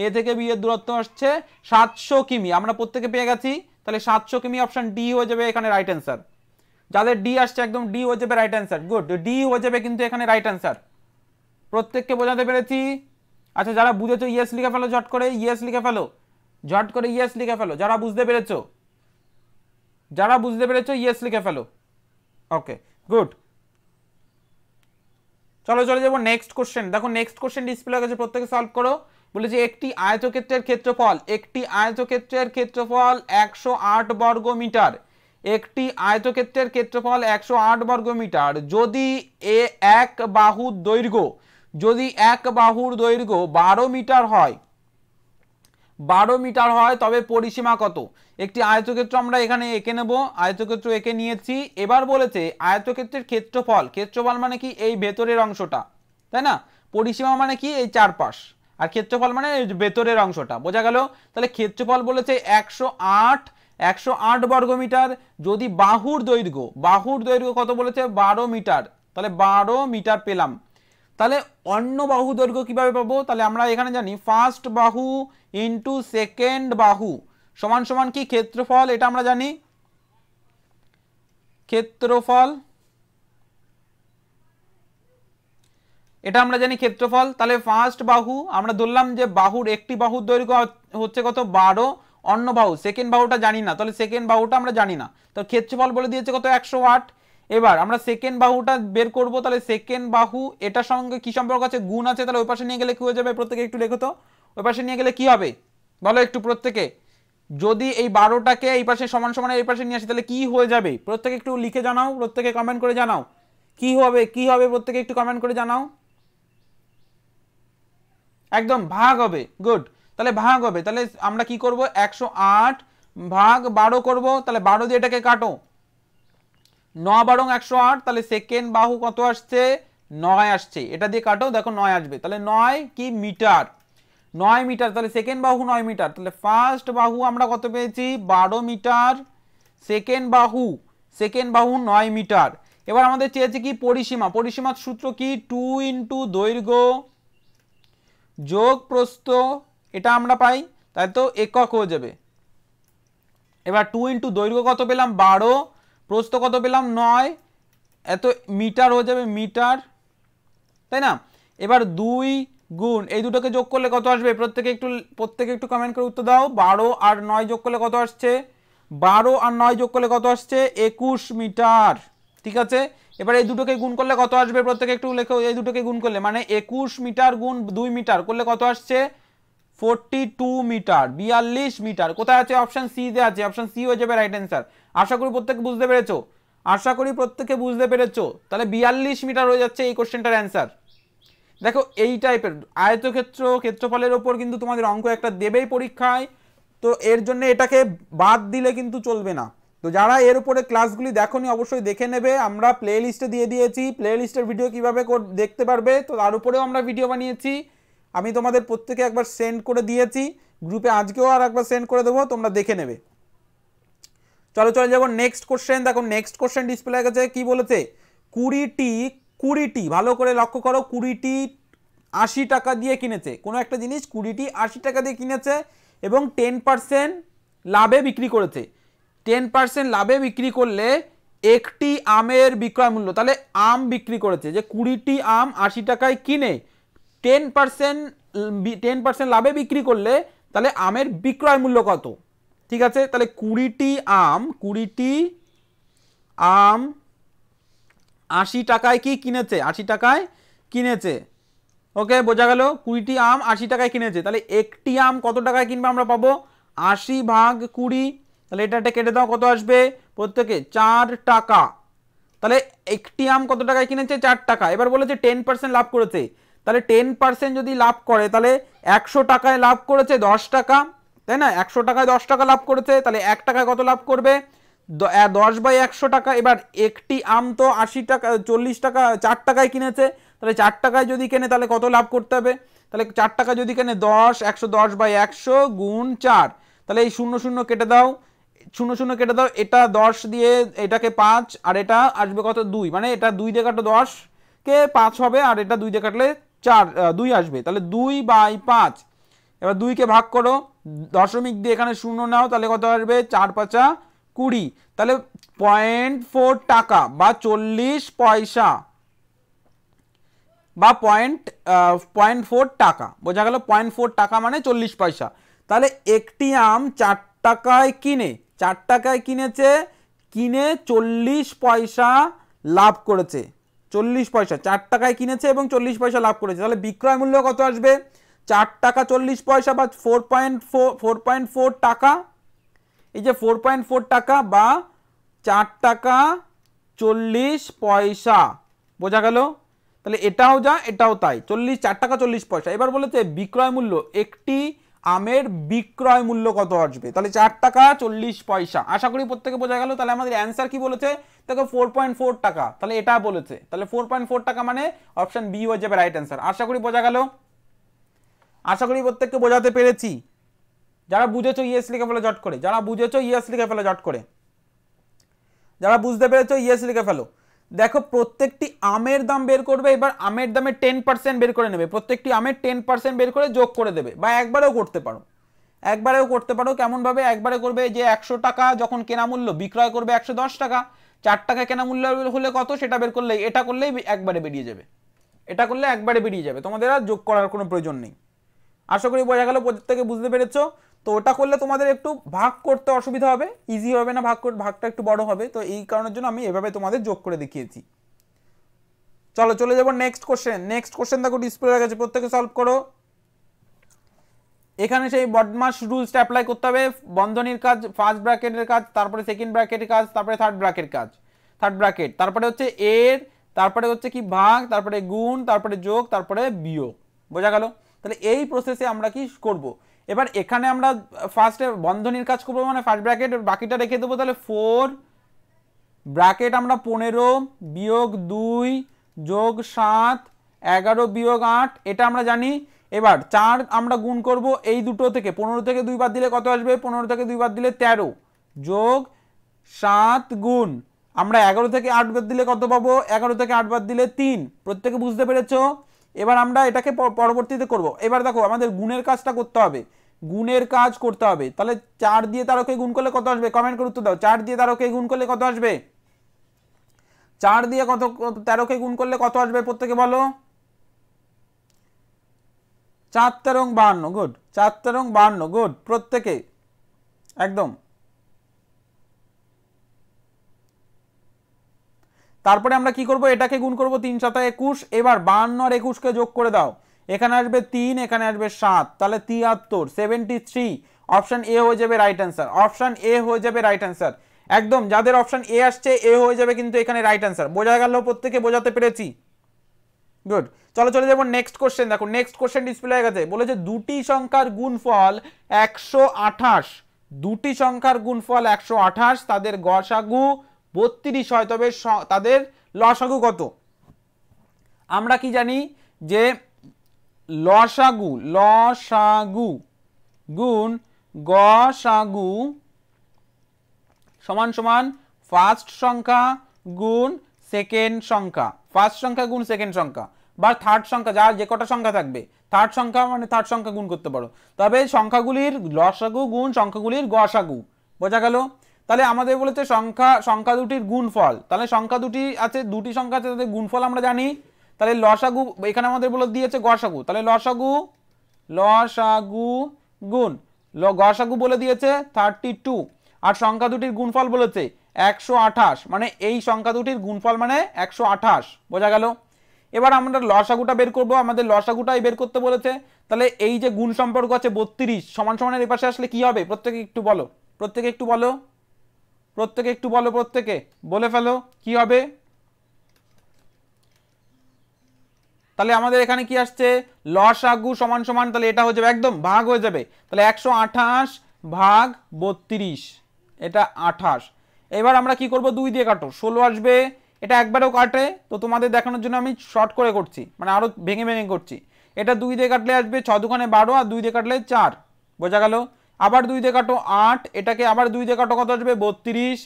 এ থেকে বি এর দূরত্ব আসছে 700 কিমি, আমরা প্রত্যেকে পেয়ে গেছি। তাহলে 700 কিমি অপশন ডি হয়ে যাবে এখানে রাইট অ্যান্সার। যাদের ডি আসছে একদম ডি হয়ে যাবে রাইট অ্যান্সার। গুড, ডি হয়ে যাবে কিন্তু এখানে রাইট অ্যান্সার। প্রত্যেককে বোঝাতে পেরেছি? আচ্ছা, যারা বুঝেছো ইয়েস লিখে ফেলো, ঝট করে ইয়েস লিখে ফেলো, ঝট করে ইয়েস লিখে ফেলো। যারা বুঝতে পেরেছো, যারা বুঝতে পেরেছো ইয়েস লিখে ফেলো। ওকে, গুড। চলো চলে যাবো নেক্সট কোশ্চেন। দেখো নেক্সট কোশ্চেন ডিসপ্লে কাছে, প্রত্যেকে সলভ করো। বলেছে একটি আয়তক্ষেত্রের ক্ষেত্রফল, একটি আয়তক্ষেত্রের ক্ষেত্রফল 108 বর্গ মিটার। একটি আয়তক্ষেত্রের ক্ষেত্রফল 108 বর্গ মিটার। যদি এক বাহুর দৈর্ঘ্য, যদি এক বাহুর দৈর্ঘ্য 12 মিটার হয়, 12 মিটার হয়, তবে পরিসীমা কত? একটি আয়তক্ষেত্র আমরা এখানে এঁকে নেব, আয়তক্ষেত্র এঁকে নিয়েছি। এবার বলেছে আয়তক্ষেত্রের ক্ষেত্রফল, ক্ষেত্রফল মানে কি এই ভেতরের অংশটা, তাই না? পরিসীমা মানে কি এই চারপাশ, আর ক্ষেত্রফল মানে এই ভেতরের অংশটা, বোঝা গেল? তাহলে ক্ষেত্রফল বলেছে 108 বর্গ মিটার। যদি বাহুর দৈর্ঘ্য, বাহুর দৈর্ঘ্য কত বলেছে 12 মিটার, তাহলে 12 মিটার পেলাম। তাহলে অন্য বাহু দৈর্ঘ্য কিভাবে পাবো? তাহলে আমরা এখানে জানি ফার্স্ট বাহু ইন্টু সেকেন্ড বাহু সমান সমান কি ক্ষেত্রফল, এটা আমরা জানি ক্ষেত্রফল, এটা আমরা জানি ক্ষেত্রফল। তাহলে ফার্স্ট বাহু আমরা ধরলাম যে বাহুর একটি বাহুর দৈর্ঘ্য হচ্ছে কত 12, অন্য বাহু সেকেন্ড বাহুটা জানি না, তাহলে সেকেন্ড বাহুটা আমরা জানি না, তো ক্ষেত্রফল বলে দিয়েছে কত 108। এবার আমরা সেকেন্ড বাহুটা বের করব, তাহলে সেকেন্ড বাহু এটার সঙ্গে কি সম্পর্ক আছে, গুণ আছে, তাহলে ওই পাশে নিয়ে গেলে কি হয়ে যাবে, প্রত্যেকে একটু লেখো তো, ওই পাশে নিয়ে গেলে কি হবে বলো একটু প্রত্যেকে। যদি এই 12টাকে এই পাশে সমান সমান এই পাশে নিয়ে আসি তাহলে কি হয়ে যাবে, প্রত্যেকে একটু লিখে জানাও, প্রত্যেকে কমেন্ট করে জানাও কি হবে, কি হবে, প্রত্যেকে একটু কমেন্ট করে জানাও। একদম ভাগ হবে, গুড। তাহলে ভাগ হবে, তাহলে আমরা কি করব 108 ভাগ 12 করব, তাহলে 12 দিয়ে এটাকে কাটো, 9 12 108, তাহলে সেকেন্ড বাহু কত আসছে 9 আসছে, এটা দিয়ে কাটো, দেখো 9 আসবে, তাহলে 9 কি মিটার, 9 মিটার। তাহলে সেকেন্ড বাহু 9 মিটার, তাহলে ফার্স্ট বাহু আমরা কত পেয়েছি 12 মিটার, সেকেন্ড বাহু 9 মিটার। এবার আমাদের চেয়েছে কি পরিসীমা, পরিসীমার সূত্র কি 2 ইন্টু দৈর্ঘ্য যোগ প্রস্থ, এটা আমরা পাই, তাই তো একক হয়ে যাবে। এবার 2 ইন্টু দৈর্ঘ্য কত পেলাম 12, প্রস্থ কত পেলাম 9, এত মিটার হয়ে যাবে মিটার, তাই না? এবার 2 গুণ এই দুটোকে যোগ করলে কত আসবে, প্রত্যেকে একটু কমেন্ট করে উত্তর দাও। 12 আর 9 যোগ করলে কত আসছে, 12 আর 9 যোগ করলে কত আসছে 21 মিটার, ঠিক আছে? এবার এই দুটোকে গুণ করলে কত আসবে, প্রত্যেকে একটু লেখো, এই দুটোকে গুণ করলে মানে 21 মিটার গুণ 2 মিটার করলে কত আসছে 42 মিটার, 42 মিটার। কোথায় আছে, অপশন সি তে আছে, অপশন সি হয়ে যাবে রাইট অ্যান্সার। আশা করি প্রত্যেকে বুঝতে পেরেছো, আশা করি প্রত্যেকে বুঝতে পেরেছো। তাহলে 42 মিটার হয়ে যাচ্ছে এই কোশ্চেনটার অ্যান্সার। দেখো এই টাইপের আয়তক্ষেত্র ক্ষেত্রফলের ওপর কিন্তু তোমাদের অঙ্ক একটা দেবেই পরীক্ষায়, তো এর জন্য এটাকে বাদ দিলে কিন্তু চলবে না। তো যারা এর উপরে ক্লাসগুলি দেখোনি অবশ্যই দেখে নেবে, আমরা প্লে লিস্টে দিয়ে দিয়েছি, প্লে লিস্টের ভিডিও কীভাবে দেখতে পারবে, তো তার উপরেও আমরা ভিডিও বানিয়েছি, আমি তোমাদের প্রত্যেকে একবার সেন্ড করে দিয়েছি গ্রুপে, আজকেও আর একবার সেন্ড করে দেবো, তোমরা দেখে নেবে। চলো চলে যাবো নেক্সট কোশ্চেন। দেখো নেক্সট কোশ্চেন ডিসপ্লে কাছে কি বলেছে, 20টি ভালো করে লক্ষ্য করো, 20টি 80 টাকা দিয়ে কিনেছে, কোনো একটা জিনিস 20টি 80 টাকা দিয়ে কিনেছে এবং 10% লাভে বিক্রি করেছে। 10% লাভে বিক্রি করলে একটি আমের বিক্রয় মূল্য, তাহলে আম বিক্রি করেছে যে 20টি আম 80 টাকায় কিনে 10% লাভে বিক্রি করলে তাহলে আমের বিক্রয় মূল্য কত, ঠিক আছে? তাহলে 20টি আম 80 টাকায় কি কিনেছে, 80 টাকায় কিনেছে, ওকে বোঝা গেল? 20টি আম 80 টাকায় কিনেছে, তাহলে একটি আম কত টাকায় কিনবে আমরা পাবো 80 ভাগ 20, তাহলে এটা কেটে দাও, কত আসবে প্রত্যেকে 4 টাকা। তাহলে একটি আম কত টাকায় কিনেছে 4 টাকা। এবার বলেছে 10% লাভ করেছে, তাহলে 10% যদি লাভ করে তাহলে 100 টাকায় লাভ করেছে 10 টাকা, তাই না? 100 টাকায় 10 টাকা লাভ করেছে, তাহলে 1 টাকায় কত লাভ করবে 10/100 টাকা। এবার একটি আম তো 80 টাকা 40 টাকা 4 টাকায় কিনেছে, তাহলে 4 টাকায় যদি কেনে তাহলে কত লাভ করতে হবে, তাহলে 4 টাকা যদি এখানে 10, 110/100 গুণ 4, তাহলে এই 0 0 কেটে দাও, 0 0 কেটে দাও, এটা 10 দিয়ে এটাকে 5, আর এটা আসবে কত 2, মানে এটা 2 দিয়ে কাটো 10 কে 5 হবে, আর এটা 2 দিয়ে কাটলে 4 2 আসবে, তাহলে 2/5। এবার 2 কে ভাগ করো, দশমিক দিয়ে এখানে 0 নাও, তাহলে কত আসবে 4 5 20, তাহলে 0.4 টাকা বা 40 পয়সা বা 0.4 টাকা, বোঝা গেল? 0.4 টাকা মানে 40 পয়সা। তাহলে একটি আম 4 টাকায় কিনে, 4 টাকায় কিনেছে, কিনে 40 পয়সা লাভ করেছে, 40 পয়সা 4 টাকায় কিনেছে এবং 40 পয়সা লাভ করেছে, তাহলে বিক্রয় মূল্য কত আসবে? 4 টাকা 40 পয়সা বা 4.4 টাকা। এই যে 4.4 টাকা বা 4 টাকা 40 পয়সা, বোঝা গেল? তাহলে এটাও যা এটাও তাই, 4 টাকা 40 পয়সা। এবার বলেছে বিক্রয় মূল্য, একটি আমের বিক্রয় মূল্য কত আসবে? তাহলে 4 টাকা 40 পয়সা। আশা করি প্রত্যেকে বোঝা গেল। তাহলে আমাদের অ্যান্সার কি বলেছে? দেখো 4.4 টাকা, তাহলে এটা বলেছে, তাহলে 4.4 টাকা মানে অপশন বি হয়ে যাবে রাইট অ্যান্সার। আশা করি বোঝা গেল, আশা করি প্রত্যেককে বোঝাতে পেরেছি। যারা বুঝেছো ইয়েস লিখে ফেলো জট করে, যারা বুঝেছো ইয়েস লিখে ফেলো জট করে, যারা বুঝতে পেরেছো ইয়েস লিখে ফেলো। দেখো প্রত্যেকটি আমের দাম বের করবে, এবার আমের দামের 10% বের করে নেবে, প্রত্যেকটি আমের 10% বের করে যোগ করে দেবে, বা একবারেও করতে পারো, একবারেও করতে পারো। কেমন ভাবে? একবারে করবে যে 100 টাকা যখন কেনা মূল্য, বিক্রয় করবে 110 টাকা, 4 টাকা কেনা মূল্য হলে কত সেটা বের করলেই, এটা করলেই একবারে বেরিয়ে যাবে, এটা করলে একবারে বেরিয়ে যাবে, তোমাদের আর যোগ করার কোনো প্রয়োজন নেই। আশা করি বোঝা গেল, প্রত্যেকে বুঝতে পেরেছো। তো ওটা করলে তোমাদের একটু ভাগ করতে অসুবিধা হবে, ইজি হবে না, ভাগটা একটু বড় হবে, তো এই কারণের জন্য আমি এভাবে তোমাদের যোগ করে দেখিয়েছি। চলো চলে যাবো নেক্সট কোশ্চেন। নেক্সট কোশ্চেন দেখো ডিসপ্লে হয়ে গেছে, প্রত্যেকে সলভ করো। এখানে সেই বদমাস রুলসটা অ্যাপ্লাই করতে হবে। বন্ধনীর কাজ, ফার্স্ট ব্র্যাকেটের কাজ, তারপরে সেকেন্ড ব্র্যাকেটের কাজ, তারপরে থার্ড ব্র্যাকেট কাজ, থার্ড ব্র্যাকেট, তারপরে হচ্ছে এর, তারপরে হচ্ছে কি ভাগ, তারপরে গুণ, তারপরে যোগ, তারপরে বিয়োগ, বোঝা গেল? তাহলে এই প্রসেসে আমরা কি করব? এবার এখানে আমরা ফার্স্টে বন্ধনীর কাজ করবো, মানে ফার্স্ট ব্র্যাকেট, বাকিটা রেখে দেবো। তাহলে 4 ব্র্যাকেট আমরা 15 বিয়োগ 2 যোগ 7 11 বিয়োগ 8, এটা আমরা জানি। এবার 4 আমরা গুণ করব এই দুটো থেকে, 15 থেকে 2 বাদ দিলে কত আসবে? 15 থেকে 2 বাদ দিলে 13 যোগ 7 গুণ, আমরা 11 থেকে 8 বাদ দিলে কত পাবো? 11 থেকে 8 বাদ দিলে 3। প্রত্যেকে বুঝতে পেরেছো? এবার আমরা এটাকে পরবর্তীতে করব। এবার দেখো আমাদের গুণের কাজটা করতে হবে, গুণের কাজ করতে হবে। তাহলে 4 দিয়ে 13কে গুণ করলে কত আসবে? কমেন্ট করে উত্তর দাও। 4 দিয়ে 13কে গুণ করলে কত আসবে? 4 দিয়ে কত 13কে গুণ করলে কত আসবে? প্রত্যেকে বলো। 4 13 52, গুড। 4 13 52, গুড প্রত্যেকে, একদম। তারপরে আমরা কি করব? এটাকে গুণ করব 3 7 21। এবার 52 আর 21কে যোগ করে দাও, এখানে আসবে 3, এখানে আসবে 7, তাহলে 73 73। অপশন এ হয়ে যাবে রাইট অ্যান্সার, অপশন এ হয়ে যাবে রাইট অ্যান্সার, একদম। যাদের অপশন এ আসছে এ হয়ে যাবে কিন্তু এখানে রাইট অ্যান্সার। বোঝা গেল? প্রত্যেকে বোঝাতে পেরেছি, গুড। চলো চলে যাবো নেক্সট কোশ্চেন। দেখো নেক্সট কোশ্চেন ডিসপ্লে হয়ে গেছে, বলেছে দুটি সংখ্যার গুণফল 128, দুটি সংখ্যার গুণফল 128, তাদের গসাগু 32 হয়, তবে তাদের লসাগু কত? আমরা কি জানি যে লসাগু, লসাগু গুণ গসাগু সমান সমান ফার্স্ট সংখ্যা গুণ সেকেন্ড সংখ্যা, ফার্স্ট সংখ্যা গুণ সেকেন্ড সংখ্যা, বা থার্ড সংখ্যা, যার যে কটা সংখ্যা থাকবে, থার্ড সংখ্যা মানে থার্ড সংখ্যা গুণ করতে পারো, তবে সংখ্যাগুলির লসাগু গুণ সংখ্যাগুলির গসাগু, বোঝা গেল? তাহলে আমাদের বলেছে সংখ্যা দুটির গুণফল, তাহলে সংখ্যা দুটি আছে, দুটি সংখ্যা আছে, তাদের গুণফল আমরা জানি। তাহলে লসাগু, এখানে আমাদের বলে দিয়েছে গসাগু, তাহলে লসাগু, লসাগু গুণ গসাগু বলে দিয়েছে 32, আর সংখ্যা দুটির গুণফল বলেছে 128, মানে এই সংখ্যা দুটির গুণফল মানে 128, বোঝা গেল? এবার আমরা লসাগুটা বের করব, আমাদের লসাগুটাই বের করতে বলেছে। তাহলে এই যে গুণ সম্পর্ক আছে 32 সমান সমানের এই পাশে আসলে কি হবে? প্রত্যেকে একটু বলো, প্রত্যেকে একটু বলো, প্রত্যেকে একটু বলো, প্রত্যেকে বলে ফেলো কি হবে। তাহলে আমাদের এখানে কি আসছে? লসাগু সমান সমান, তাহলে এটা হয়ে যাবে একদম ভাগ হয়ে যাবে, তাহলে 128 ভাগ 32, এটা 28। এবার আমরা কি করব? 2 দিয়ে কাটো, 16 আসবে, এটা একবারেও কাটে, তো তোমাদের দেখানোর জন্য আমি শর্ট করে করছি, মানে আরো ভেঙে ভেঙে করছি। এটা 2 দিয়ে কাটলে আসবে 6 দুগুণে 12 আর 2 দিয়ে কাটলে 4, বোঝা গেল। আবার 2 দিয়ে কাটো 8, এটাকে আবার 2 দিয়ে কাটো কত আসবে 32,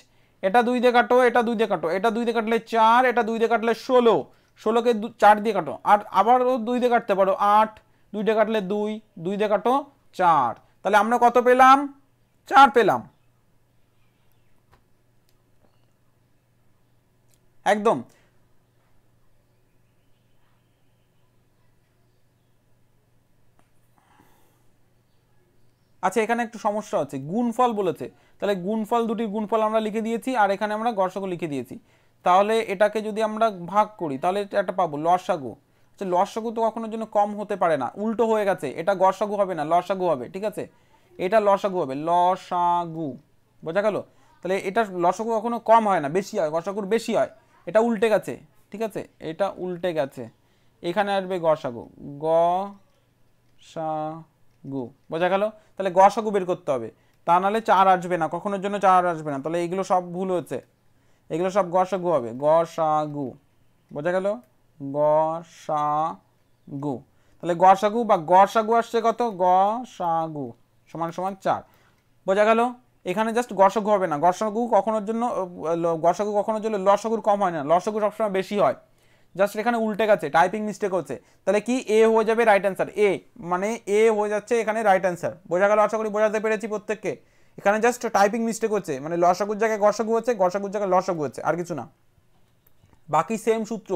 এটা 2 দিয়ে কাটো, এটা 2 দিয়ে কাটো, এটা 2 দিয়ে কাটলে 4, এটা 2 দিয়ে কাটলে 16, 16কে 4 দিয়ে কাটো, আর আবারও 2 দিয়ে কাটতে পারো 8, 2 দিয়ে কাটলে 2, 2 দিয়ে কাটো 4, তাহলে আমরা কত পেলাম 4 পেলাম একদম। আচ্ছা এখানে একটু সমস্যা আছে, গুণফল বলেছে, তাহলে গুণফল দুটির গুণফল আমরা লিখে দিয়েছি আর এখানে আমরা গড়সাগু লিখে দিয়েছি। তাহলে এটাকে যদি আমরা ভাগ করি তাহলে একটা পাবো লসাগু। আচ্ছা লসাগু তো কখনোর জন্য কম হতে পারে না, উল্টো হয়ে গেছে, এটা গড়সাগু হবে না লসাগু হবে, ঠিক আছে, এটা লসাগু হবে, লসাগু, বোঝা গেল। তাহলে এটা লসাগু কখনো কম হয় না, বেশি হয়, গড়সাগুর বেশি হয়, এটা উল্টে গেছে, ঠিক আছে, এটা উল্টে গেছে, এখানে আসবে গড়সাগু, গু, বোঝা গেল। তাহলে গসাগু বের করতে হবে, তা নাহলে 4 আসবে না, কখনোর জন্য 4 আসবে না, তাহলে এইগুলো সব ভুল হচ্ছে, এগুলো সব গসাগু হবে, গসাগু, বোঝা গেল, গসাগু। তাহলে গসাগু বা গসাগু আসছে কত, গসাগু সমান সমান 4, বোঝা গেল। এখানে জাস্ট গসাগু হবে না, গসাগু কখনোর জন্য লসাগুর কম হয় না, লসাগু সবসময় বেশি হয়, জাস্ট এখানে উল্টে গেছে, টাইপিং মিস্টেক হচ্ছে, তাহলে কি এ হয়ে যাবে রাইট অ্যান্সার, এ মানে এ হয়ে যাচ্ছে এখানে রাইট অ্যান্সার, বোঝা গেল, আশা করি বোঝাতে পেরেছি প্রত্যেককে। এখানে জাস্ট টাইপিং মিস্টেক হচ্ছে, মানে লসাগুর জায়গায় গসাগু হচ্ছে, গসাগুর জায়গায় লসাগু হচ্ছে, আর কিছু না, বাকি সেম সূত্র,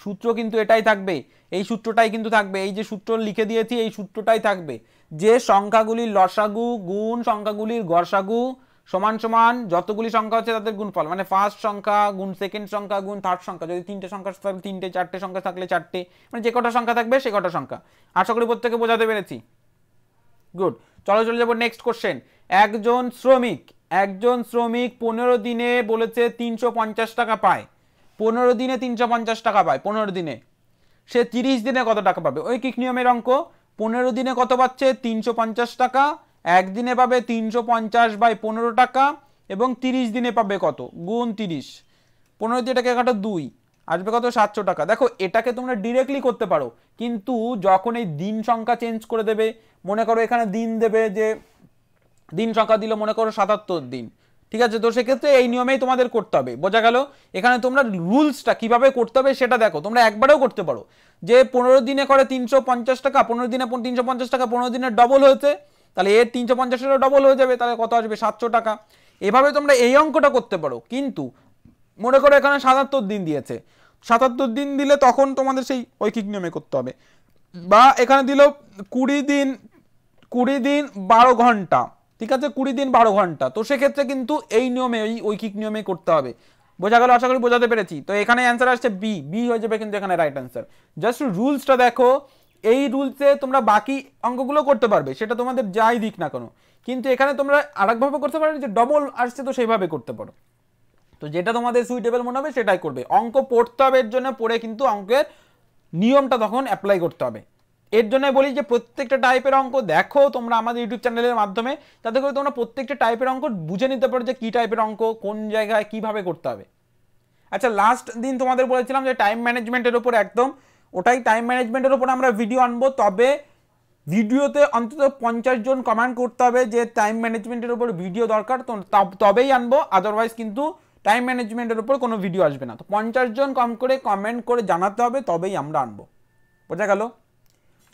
সূত্র কিন্তু এটাই থাকবে, এই সূত্রটাই কিন্তু থাকবে, এই যে সূত্র লিখে দিয়েছি এই সূত্রটাই থাকবে, যে সংখ্যাগুলির লসাগু গুণ সংখ্যাগুলির গসাগু সমান সমান যতগুলি সংখ্যা হচ্ছে তাদের গুণফল, মানে ফার্স্ট সংখ্যা গুণ সেকেন্ড সংখ্যা গুণ থার্ড সংখ্যা, যদি 3টে সংখ্যা থাকলে 3টে, 4টে সংখ্যা থাকলে 4টে, মানে যে কটা সংখ্যা থাকবে সে কটা সংখ্যা। আশা করি প্রত্যেকে বোঝাতে পেরেছি, গুড। চলো চলে যাবো নেক্সট কোশ্চেন। একজন শ্রমিক 15 দিনে বলেছে 350 টাকা পায়, 15 দিনে 350 টাকা পায়, 15 দিনে, সে 30 দিনে কত টাকা পাবে, ঐকিক নিয়মের অঙ্ক, 15 দিনে কত পাচ্ছে 350 টাকা, একদিনে পাবে 350/15 টাকা, এবং 30 দিনে পাবে কত, গুণ 30, 15 দিয়ে এটাকে কাটো 2, আসবে কত 700 টাকা। দেখো এটাকে তোমরা ডিরেক্টলি করতে পারো, কিন্তু যখন এই দিন সংখ্যা চেঞ্জ করে দেবে, মনে করো এখানে দিন দেবে, যে দিন সংখ্যা দিল মনে করো 77 দিন, ঠিক আছে, তো সেক্ষেত্রে এই নিয়মেই তোমাদের করতে হবে, বোঝা গেল। এখানে তোমরা রুলসটা কিভাবে করতে হবে সেটা দেখো, তোমরা একবারেও করতে পারো, যে 15 দিনে করে 350 টাকা, 15 দিনে 350 টাকা, 15 দিনে ডবল হয়েছে, তাহলে এর 350-এরও ডবল হয়ে যাবে, তাহলে কত আসবে 700 টাকা। এভাবে তোমরা এই অঙ্কটা করতে পারো, কিন্তু মনে করো এখানে 77 দিন দিয়েছে, 77 দিন দিলে তখন তোমাদের সেই ঐকিক নিয়মে করতে হবে, বা এখানে দিল 20 দিন 12 ঘন্টা, ঠিক আছে, 20 দিন 12 ঘন্টা, তো সেক্ষেত্রে কিন্তু এই নিয়মে, এই ঐকিক নিয়মে করতে হবে, বোঝা গেল, আশা করি বোঝাতে পেরেছি। তো এখানে অ্যান্সার আসছে বি, বি হয়ে যাবে কিন্তু এখানে রাইট অ্যান্সার। জাস্ট রুলসটা দেখো, এই রুলসে তোমরা বাকি অঙ্কগুলো করতে পারবে, সেটা তোমাদের যাই দিক না কেন, কিন্তু এখানে তোমরা আরেকভাবে করতে পারো, যে ডবল আসছে তো সেইভাবে করতে পারো, তো যেটা তোমাদের সুইটেবল মনে হবে সেটাই করবে। অঙ্ক পড়তে হবে, এর জন্য পড়ে কিন্তু অঙ্কের নিয়মটা তখন অ্যাপ্লাই করতে হবে। এর জন্য বলি যে প্রত্যেকটা টাইপের অঙ্ক দেখো তোমরা আমাদের ইউটিউব চ্যানেলের মাধ্যমে, যাতে করে তোমরা প্রত্যেকটা টাইপের অঙ্ক বুঝে নিতে পারো যে কী টাইপের অঙ্ক কোন জায়গায় কিভাবে করতে হবে। আচ্ছা লাস্ট দিন তোমাদের বলেছিলাম যে টাইম ম্যানেজমেন্টের উপর, একদম ওটাই, টাইম ম্যানেজমেন্টের উপর আমরা ভিডিও আনবো, তবে ভিডিওতে অন্তত 50 জন কমেন্ট করতে হবে যে টাইম ম্যানেজমেন্টের উপর ভিডিও দরকার, তো তবেই আনবো, আদারওয়াইজ কিন্তু টাইম ম্যানেজমেন্টের উপর কোনো ভিডিও আসবে না। তো 50 জন কম করে কমেন্ট করে জানাতে হবে, তবেই আমরা আনবো, বোঝা গেল।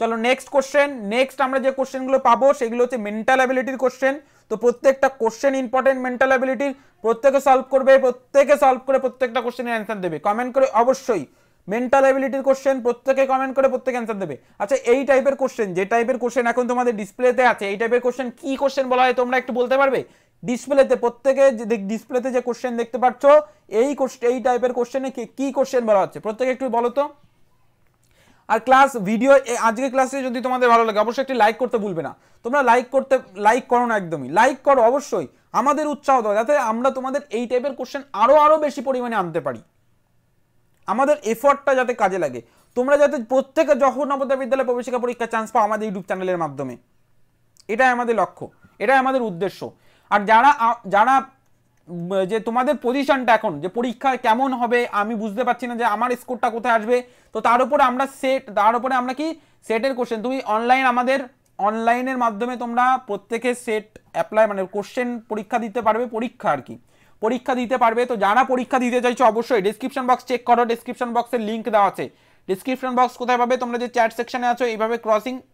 চলো নেক্সট কোশ্চেন। নেক্সট আমরা যে কোশ্চেনগুলো পাবো সেগুলো হচ্ছে মেন্টাল অ্যাবিলিটির কোশ্চেন। তো প্রত্যেকটা কোশ্চেন ইম্পর্টেন্ট মেন্টাল অ্যাবিলিটির, প্রত্যেকে সলভ করবে, প্রত্যেকে সলভ করে প্রত্যেকটা কোশ্চেনের অ্যান্সার দেবে, কমেন্ট করে অবশ্যই মেন্টাল অ্যাবিলিটির কোশ্চেন প্রত্যেকে কমেন্ট করে প্রত্যেকে অ্যান্সার দেবে। আচ্ছা এই টাইপের কোশ্চেন, যে টাইপের কোশ্চেন এখন তোমাদের ডিসপ্লেতে আছে, এই টাইপের কোশ্চেন কি কোশ্চেন বলা হয় তোমরা একটু বলতে পারবে? ডিসপ্লেতে, প্রত্যেকে ডিসপ্লেতে যে কোশ্চেন দেখতে পাচ্ছ, এই টাইপের কোশ্চেনে কি কোশ্চেন বলা হচ্ছে প্রত্যেকে একটু বলো তো। আর ক্লাস ভিডিও আজকে ক্লাসে যদি তোমাদের ভালো লাগে অবশ্যই একটি লাইক করতে ভুলবে না, তোমরা লাইক করো না, একদমই লাইক করো, অবশ্যই আমাদের উৎসাহ দাও, যাতে আমরা তোমাদের এই টাইপের কোশ্চেন আরো বেশি পরিমাণে আনতে পারি, আমাদের এফর্টটা যাতে কাজে লাগে, তোমরা যাতে প্রত্যেকে যখন নবোদয় বিদ্যালয় প্রবেশিকা পরীক্ষা চান্স পাও আমাদের ইউটিউব চ্যানেলের মাধ্যমে, এটাই আমাদের লক্ষ্য, এটাই আমাদের উদ্দেশ্য। আর যারা যে তোমাদের পজিশনটা এখন যে পরীক্ষায় কেমন হবে আমি বুঝতে পারছি না যে আমার স্কোরটা কোথায় আসবে, তো তার উপরে আমরা কি সেটের কোশ্চেন, তুমি আমাদের অনলাইনের মাধ্যমে তোমরা প্রত্যেকে সেট অ্যাপ্লাই মানে কোশ্চেন পরীক্ষা দিতে পারবে, পরীক্ষা দিতে পারবে। তো যারা পরীক্ষা দিতে চাইছো অবশ্যই ডেসক্রিপশন বক্স চেক করো, ডেসক্রিপশন বক্সের লিঙ্ক দেওয়া আছে। ডেসক্রিপশন বক্স কোথায় পাবে, তোমরা যে চ্যাট সেকশনে আছো এইভাবে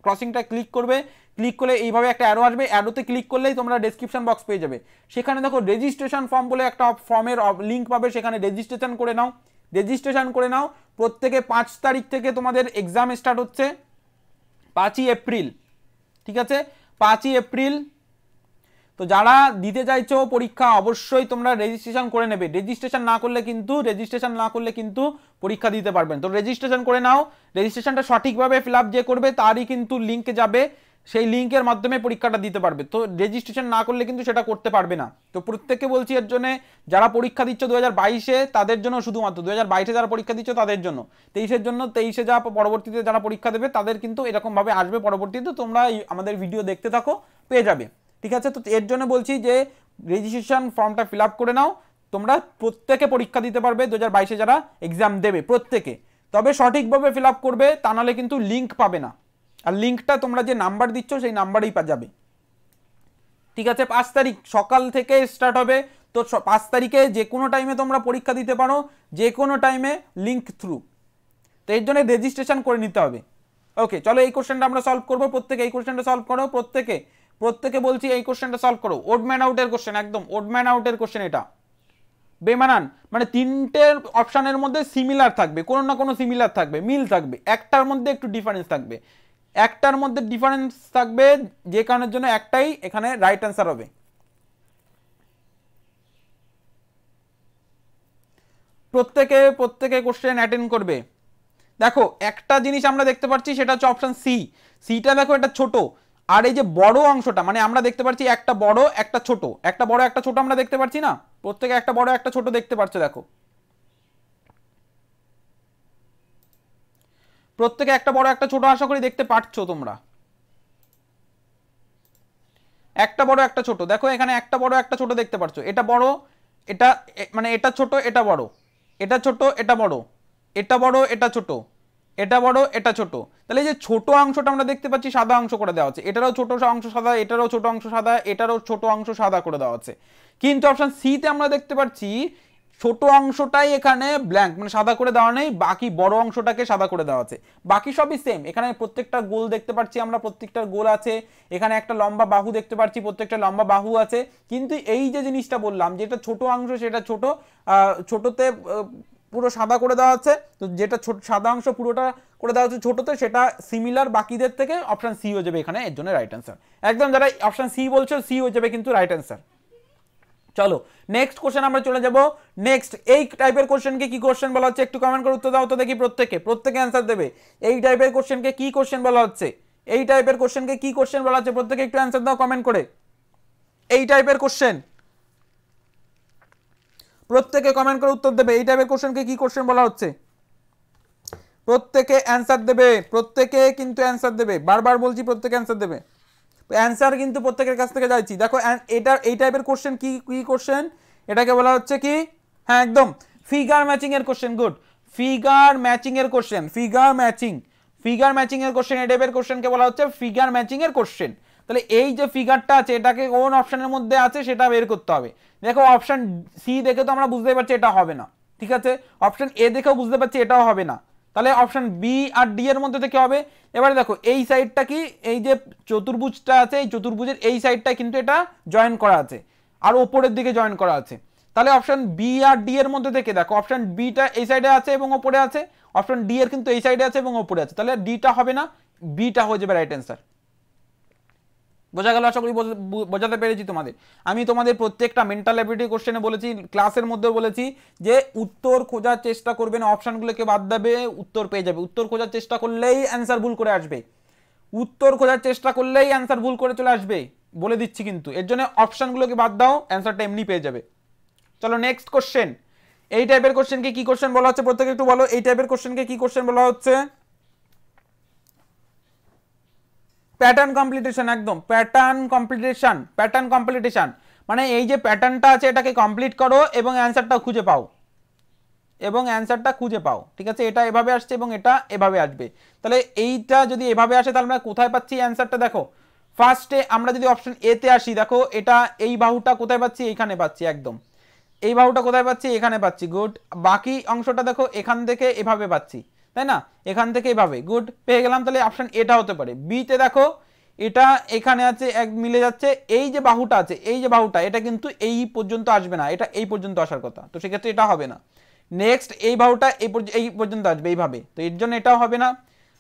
ক্রসিংটা ক্লিক করবে, ক্লিক করলে এইভাবে একটা অ্যারো আসবে, অ্যারোতে ক্লিক করলেই তোমরা ডেসক্রিপশন বক্স পেয়ে যাবে। সেখানে দেখো রেজিস্ট্রেশন ফর্ম বলে একটা ফর্মের লিঙ্ক পাবে, সেখানে রেজিস্ট্রেশন করে নাও। প্রত্যেকে 5 তারিখ থেকে তোমাদের এক্সাম স্টার্ট হচ্ছে, 5ই এপ্রিল, ঠিক আছে, 5ই এপ্রিল। তো যারা দিতে চাইছো পরীক্ষা অবশ্যই তোমরা রেজিস্ট্রেশন করে নেবে, রেজিস্ট্রেশন না করলে কিন্তু পরীক্ষা দিতে পারবেন। তো রেজিস্ট্রেশন করে নাও, রেজিস্ট্রেশনটা সঠিকভাবে ফিল আপ যে করবে তারই কিন্তু লিঙ্কে যাবে, সেই লিঙ্কের মাধ্যমে পরীক্ষাটা দিতে পারবে। তো রেজিস্ট্রেশন না করলে কিন্তু সেটা করতে পারবে না। তো প্রত্যেককে বলছি এর জন্য যারা পরীক্ষা দিচ্ছ 2022-এ তাদের জন্য, শুধুমাত্র 2022-এ যারা পরীক্ষা দিচ্ছ তাদের জন্য, 23-এ যা পরবর্তীতে যারা পরীক্ষা দেবে তাদের কিন্তু এরকমভাবে আসবে পরবর্তীতে, তোমরা আমাদের ভিডিও দেখতে থাকো, পেয়ে যাবে, ঠিক আছে। তো এর জন্য বলছি যে রেজিস্ট্রেশন ফর্মটা ফিল আপ করে নাও, তোমরা প্রত্যেকে পরীক্ষা দিতে পারবে 2022-এ যারা এক্সাম দেবে প্রত্যেকে, তবে সঠিকভাবে ফিল আপ করবে, তা নাহলে কিন্তু লিঙ্ক পাবে না। আর লিঙ্কটা তোমরা যে নাম্বার দিচ্ছ সেই নাম্বারেই যাবে, ঠিক আছে। 5 তারিখ সকাল থেকে স্টার্ট হবে। তো 5 তারিখে যে কোনো টাইমে তোমরা পরীক্ষা দিতে পারো, যে কোনো টাইমে লিঙ্ক থ্রু। তো এর জন্য রেজিস্ট্রেশন করে নিতে হবে। ওকে, চলো এই কোশ্চেনটা আমরা সলভ করবো, প্রত্যেকে এই কোশ্চেনটা সলভ করো, প্রত্যেকে বলছি এই কোশ্চেনটা সলভ করো। ওড ম্যান আউটের কোশ্চেন, একদম ওড ম্যান আউটের কোশ্চেন, এটা বেমানান, মানে 3টে অপশনের মধ্যে সিমিলার থাকবে, কোনো না কোনো সিমিলার থাকবে, মিল থাকবে, একটার মধ্যে একটু ডিফারেন্স থাকবে, যে কারণের জন্য একটাই এখানে রাইট অ্যান্সার হবে। প্রত্যেকে কোশ্চেন অ্যাটেন্ড করবে। দেখো একটা জিনিস আমরা দেখতে পাচ্ছি, সেটা হচ্ছে অপশন সিটা দেখো এটা ছোট, আর এই যে বড় অংশটা মানে আমরা দেখতে পাচ্ছি একটা বড় একটা ছোট, আমরা দেখতে পাচ্ছি না, প্রত্যেকে একটা বড় একটা ছোট দেখতে পাচ্ছ, দেখো প্রত্যেকে একটা বড় একটা ছোট আশা করি দেখতে পাচ্ছ তোমরা, একটা বড় একটা ছোট, দেখো এখানে একটা বড় একটা ছোট দেখতে পাচ্ছ, এটা বড়, এটা মানে এটা ছোট এটা বড়, এটা ছোট এটা বড়, এটা বড় এটা ছোট, এটা বড় এটা ছোট। তাহলে এই যে ছোট অংশটা আমরা দেখতে পাচ্ছি সাদা অংশ করে দেওয়া আছে, এটারও ছোট অংশ সাদা, এটারও ছোট অংশ সাদা, এটারও ছোট অংশ সাদা করে দেওয়া আছে। কিন্তু অপশন সিতে আমরা দেখতে পাচ্ছি ছোট অংশটাই এখানে ব্ল্যাঙ্ক, মানে সাদা করে দেওয়া নেই, বাকি বড় অংশটাকে সাদা করে দেওয়া আছে, বাকি সবই সেম। এখানে প্রত্যেকটা গোল দেখতে পাচ্ছি আমরা, প্রত্যেকটা গোল আছে, এখানে একটা লম্বা বাহু দেখতে পাচ্ছি, প্রত্যেকটা লম্বা বাহু আছে। কিন্তু এই যে জিনিসটা বললাম যেটা ছোট অংশ সেটা ছোটতে পুরো সাদা করে দেওয়া আছে, তো যেটা সাদা অংশ পুরোটা করে দেওয়া হচ্ছে ছোটতে, সেটা সিমিলার বাকিদের থেকে, অপশন সি হয়ে যাবে এখানে, এর জন্য রাইট অ্যান্সার। একদম যারা অপশন সি বলছো সি হয়ে যাবে কিন্তু রাইট অ্যান্সার। চলো নেক্সট কোশ্চেন আমরা চলে যাব। নেক্সট এই টাইপের কোশ্চেনকে কি কোশ্চেন বলা হচ্ছে একটু কমেন্ট করে উত্তর দাও তো দেখি, প্রত্যেকে অ্যান্সার দেবে। এই টাইপের কোশ্চেনকে কি কোশ্চেন বলা হচ্ছে, প্রত্যেকে একটু অ্যান্সার দাও কমেন্ট করে। এই টাইপের কোশ্চেন প্রত্যেকে কমেন্ট করে উত্তর দেবে, এই টাইপের কোশ্চেনকে কি কোশ্চেন বলা হচ্ছে, প্রত্যেকে অ্যান্সার দেবে, প্রত্যেকে কিন্তু অ্যান্সার দেবে, বারবার বলছি প্রত্যেকে অ্যান্সার দেবে, অ্যান্সার কিন্তু প্রত্যেকের কাছ থেকে চাইছি। দেখো এটা এই টাইপের কোশ্চেন কি কোশ্চেন, এটাকে বলা হচ্ছে কি, হ্যাঁ একদম ফিগার ম্যাচিং এর কোশ্চেন, গুড, ফিগার ম্যাচিং এর কোশ্চেন, এই টাইপের কোশ্চেনকে বলা হচ্ছে ফিগার ম্যাচিং এর কোশ্চেন। তাহলে এই যে ফিগারটা আছে এটাকে কোন অপশনের মধ্যে আছে সেটা বের করতে হবে। দেখো অপশন সি দেখে তো আমরা বুঝতে পারছি এটা হবে না, ঠিক আছে, অপশন এ দেখেও বুঝতে পারছি এটাও হবে না, তাহলে অপশন বি আর ডি এর মধ্যে থেকে হবে। এবারে দেখো এই সাইডটা কি, এই যে চতুর্ভুজটা আছে এই চতুর্ভুজের এই সাইডটা কিন্তু এটা জয়েন করা আছে আর ওপরের দিকে জয়েন করা আছে, তাহলে অপশন বি আর ডি এর মধ্যে থেকে দেখো অপশন বিটা এই সাইডে আছে এবং ওপরে আছে, অপশন ডি এর কিন্তু এই সাইডে আছে এবং ওপরে আছে, তাহলে ডিটা হবে না, বিটা হয়ে যাবে রাইট অ্যান্সার। বোঝা গেল, আশা করি বোঝাতে পেরেছি তোমাদের। আমি তোমাদের প্রত্যেকটা মেন্টাল অ্যাবিলিটি কোশ্চেনে বলেছি, ক্লাসের মধ্যে বলেছি যে উত্তর খোঁজার চেষ্টা করবে না, অপশনগুলোকে বাদ দেবে, উত্তর পেয়ে যাবে। উত্তর খোঁজার চেষ্টা করলেই অ্যান্সার ভুল করে আসবে, চলে আসবে, বলে দিচ্ছি কিন্তু। এর জন্য অপশনগুলোকে বাদ দাও, অ্যান্সারটা এমনি পেয়ে যাবে। চলো নেক্সট কোশ্চেন। এই টাইপের কোশ্চেনকে কি কোশ্চেন বলা হচ্ছে প্রত্যেকে একটু বলো, এই টাইপের কোশ্চেনকে কি কোশ্চেন বলা হচ্ছে, প্যাটার্ন কমপ্লিটেশন, একদম প্যাটার্ন কমপ্লিটেশন, মানে এই যে প্যাটার্নটা আছে এটাকে কমপ্লিট করো এবং অ্যান্সারটা খুঁজে পাও, ঠিক আছে? এটা এভাবে আসছে এবং এটা এভাবে আসবে। তাহলে এইটা যদি এভাবে আসে তাহলে আমরা কোথায় পাচ্ছি অ্যান্সারটা? দেখো ফার্স্টে আমরা যদি অপশন এ তে আসি, দেখো এটা এই বাহুটা কোথায় পাচ্ছি? এখানে পাচ্ছি একদম। এই বাহুটা কোথায় পাচ্ছি? এখানে পাচ্ছি, গুড। বাকি অংশটা দেখো এখান থেকে এভাবে পাচ্ছি, তাই না? এখান থেকে এভাবে, গুড, পেয়ে গেলাম। তাহলে অপশন এটা হতে পারে। বিতে দেখো এটা এখানে আছে, এক মিলে যাচ্ছে। এই যে বাহুটা আছে, এই যে বাহুটা, এটা কিন্তু এই পর্যন্ত আসবে না, এটা এই পর্যন্ত আসার কথা, তো সেক্ষেত্রে এটা হবে না। নেক্সট এই বাহুটা এই পর্যন্ত আসবে এইভাবে, তো এর জন্য এটাও হবে না।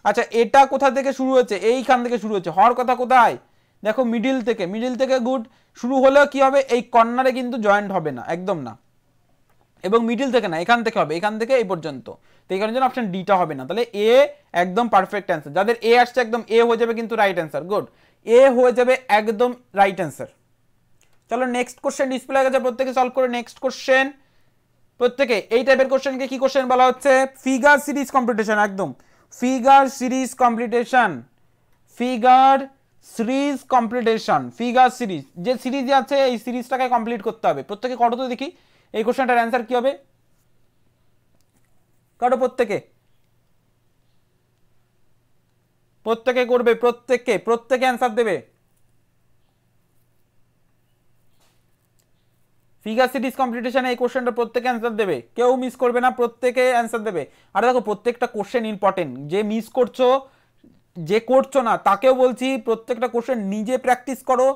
আচ্ছা এটা কোথা থেকে শুরু হয়েছে? এইখান থেকে শুরু হচ্ছে, হওয়ার কথা কোথায়? দেখো মিডিল থেকে, গুড। শুরু হলেও কি হবে? এই কর্নারে কিন্তু জয়েন্ট হবে না, একদম না। এবং মিডিল থেকে না, এখান থেকে হবে, এখান থেকে এই পর্যন্ত। তো এই কারণে অপশন ডিটা হবে না। তাহলে এ একদম পারফেক্ট অ্যান্সার। যাদের এ আসছে একদম এ হয়ে যাবে কিন্তু রাইট অ্যান্সার, গুড, এ হয়ে যাবে একদম রাইট অ্যান্সার। চলো নেক্সট কোশ্চেন ডিসপ্লে হয়ে গেছে, প্রত্যেকে সলভ করে নেক্সট কোশ্চেন। প্রত্যেকে এই টাইপের কোশ্চেনকে কি কোশ্চেন বলা হচ্ছে? ফিগার সিরিজ কম্পিটিশন, একদম figure series competition, figure series যে সিরিজ আছে এই সিরিজটাকে কমপ্লিট করতে হবে। প্রত্যেকে করো তো দেখি এই কোশ্চেনটার অ্যান্সার কি হবে। করো প্রত্যেকে করবে, প্রত্যেকে অ্যান্সার দেবে। ফিগার সিরিজ কম্পিটিশনে এই কোশ্চেনটা প্রত্যেকে অ্যান্সার দেবে, কেউ মিস করবে না, প্রত্যেকে অ্যান্সার দেবে। আর দেখো প্রত্যেকটা কোশ্চেন ইম্পর্টেন্ট, যে মিস করছো, যে করছো না তাকেও বলছি প্রত্যেকটা কোশ্চেন নিজে প্র্যাকটিস করো,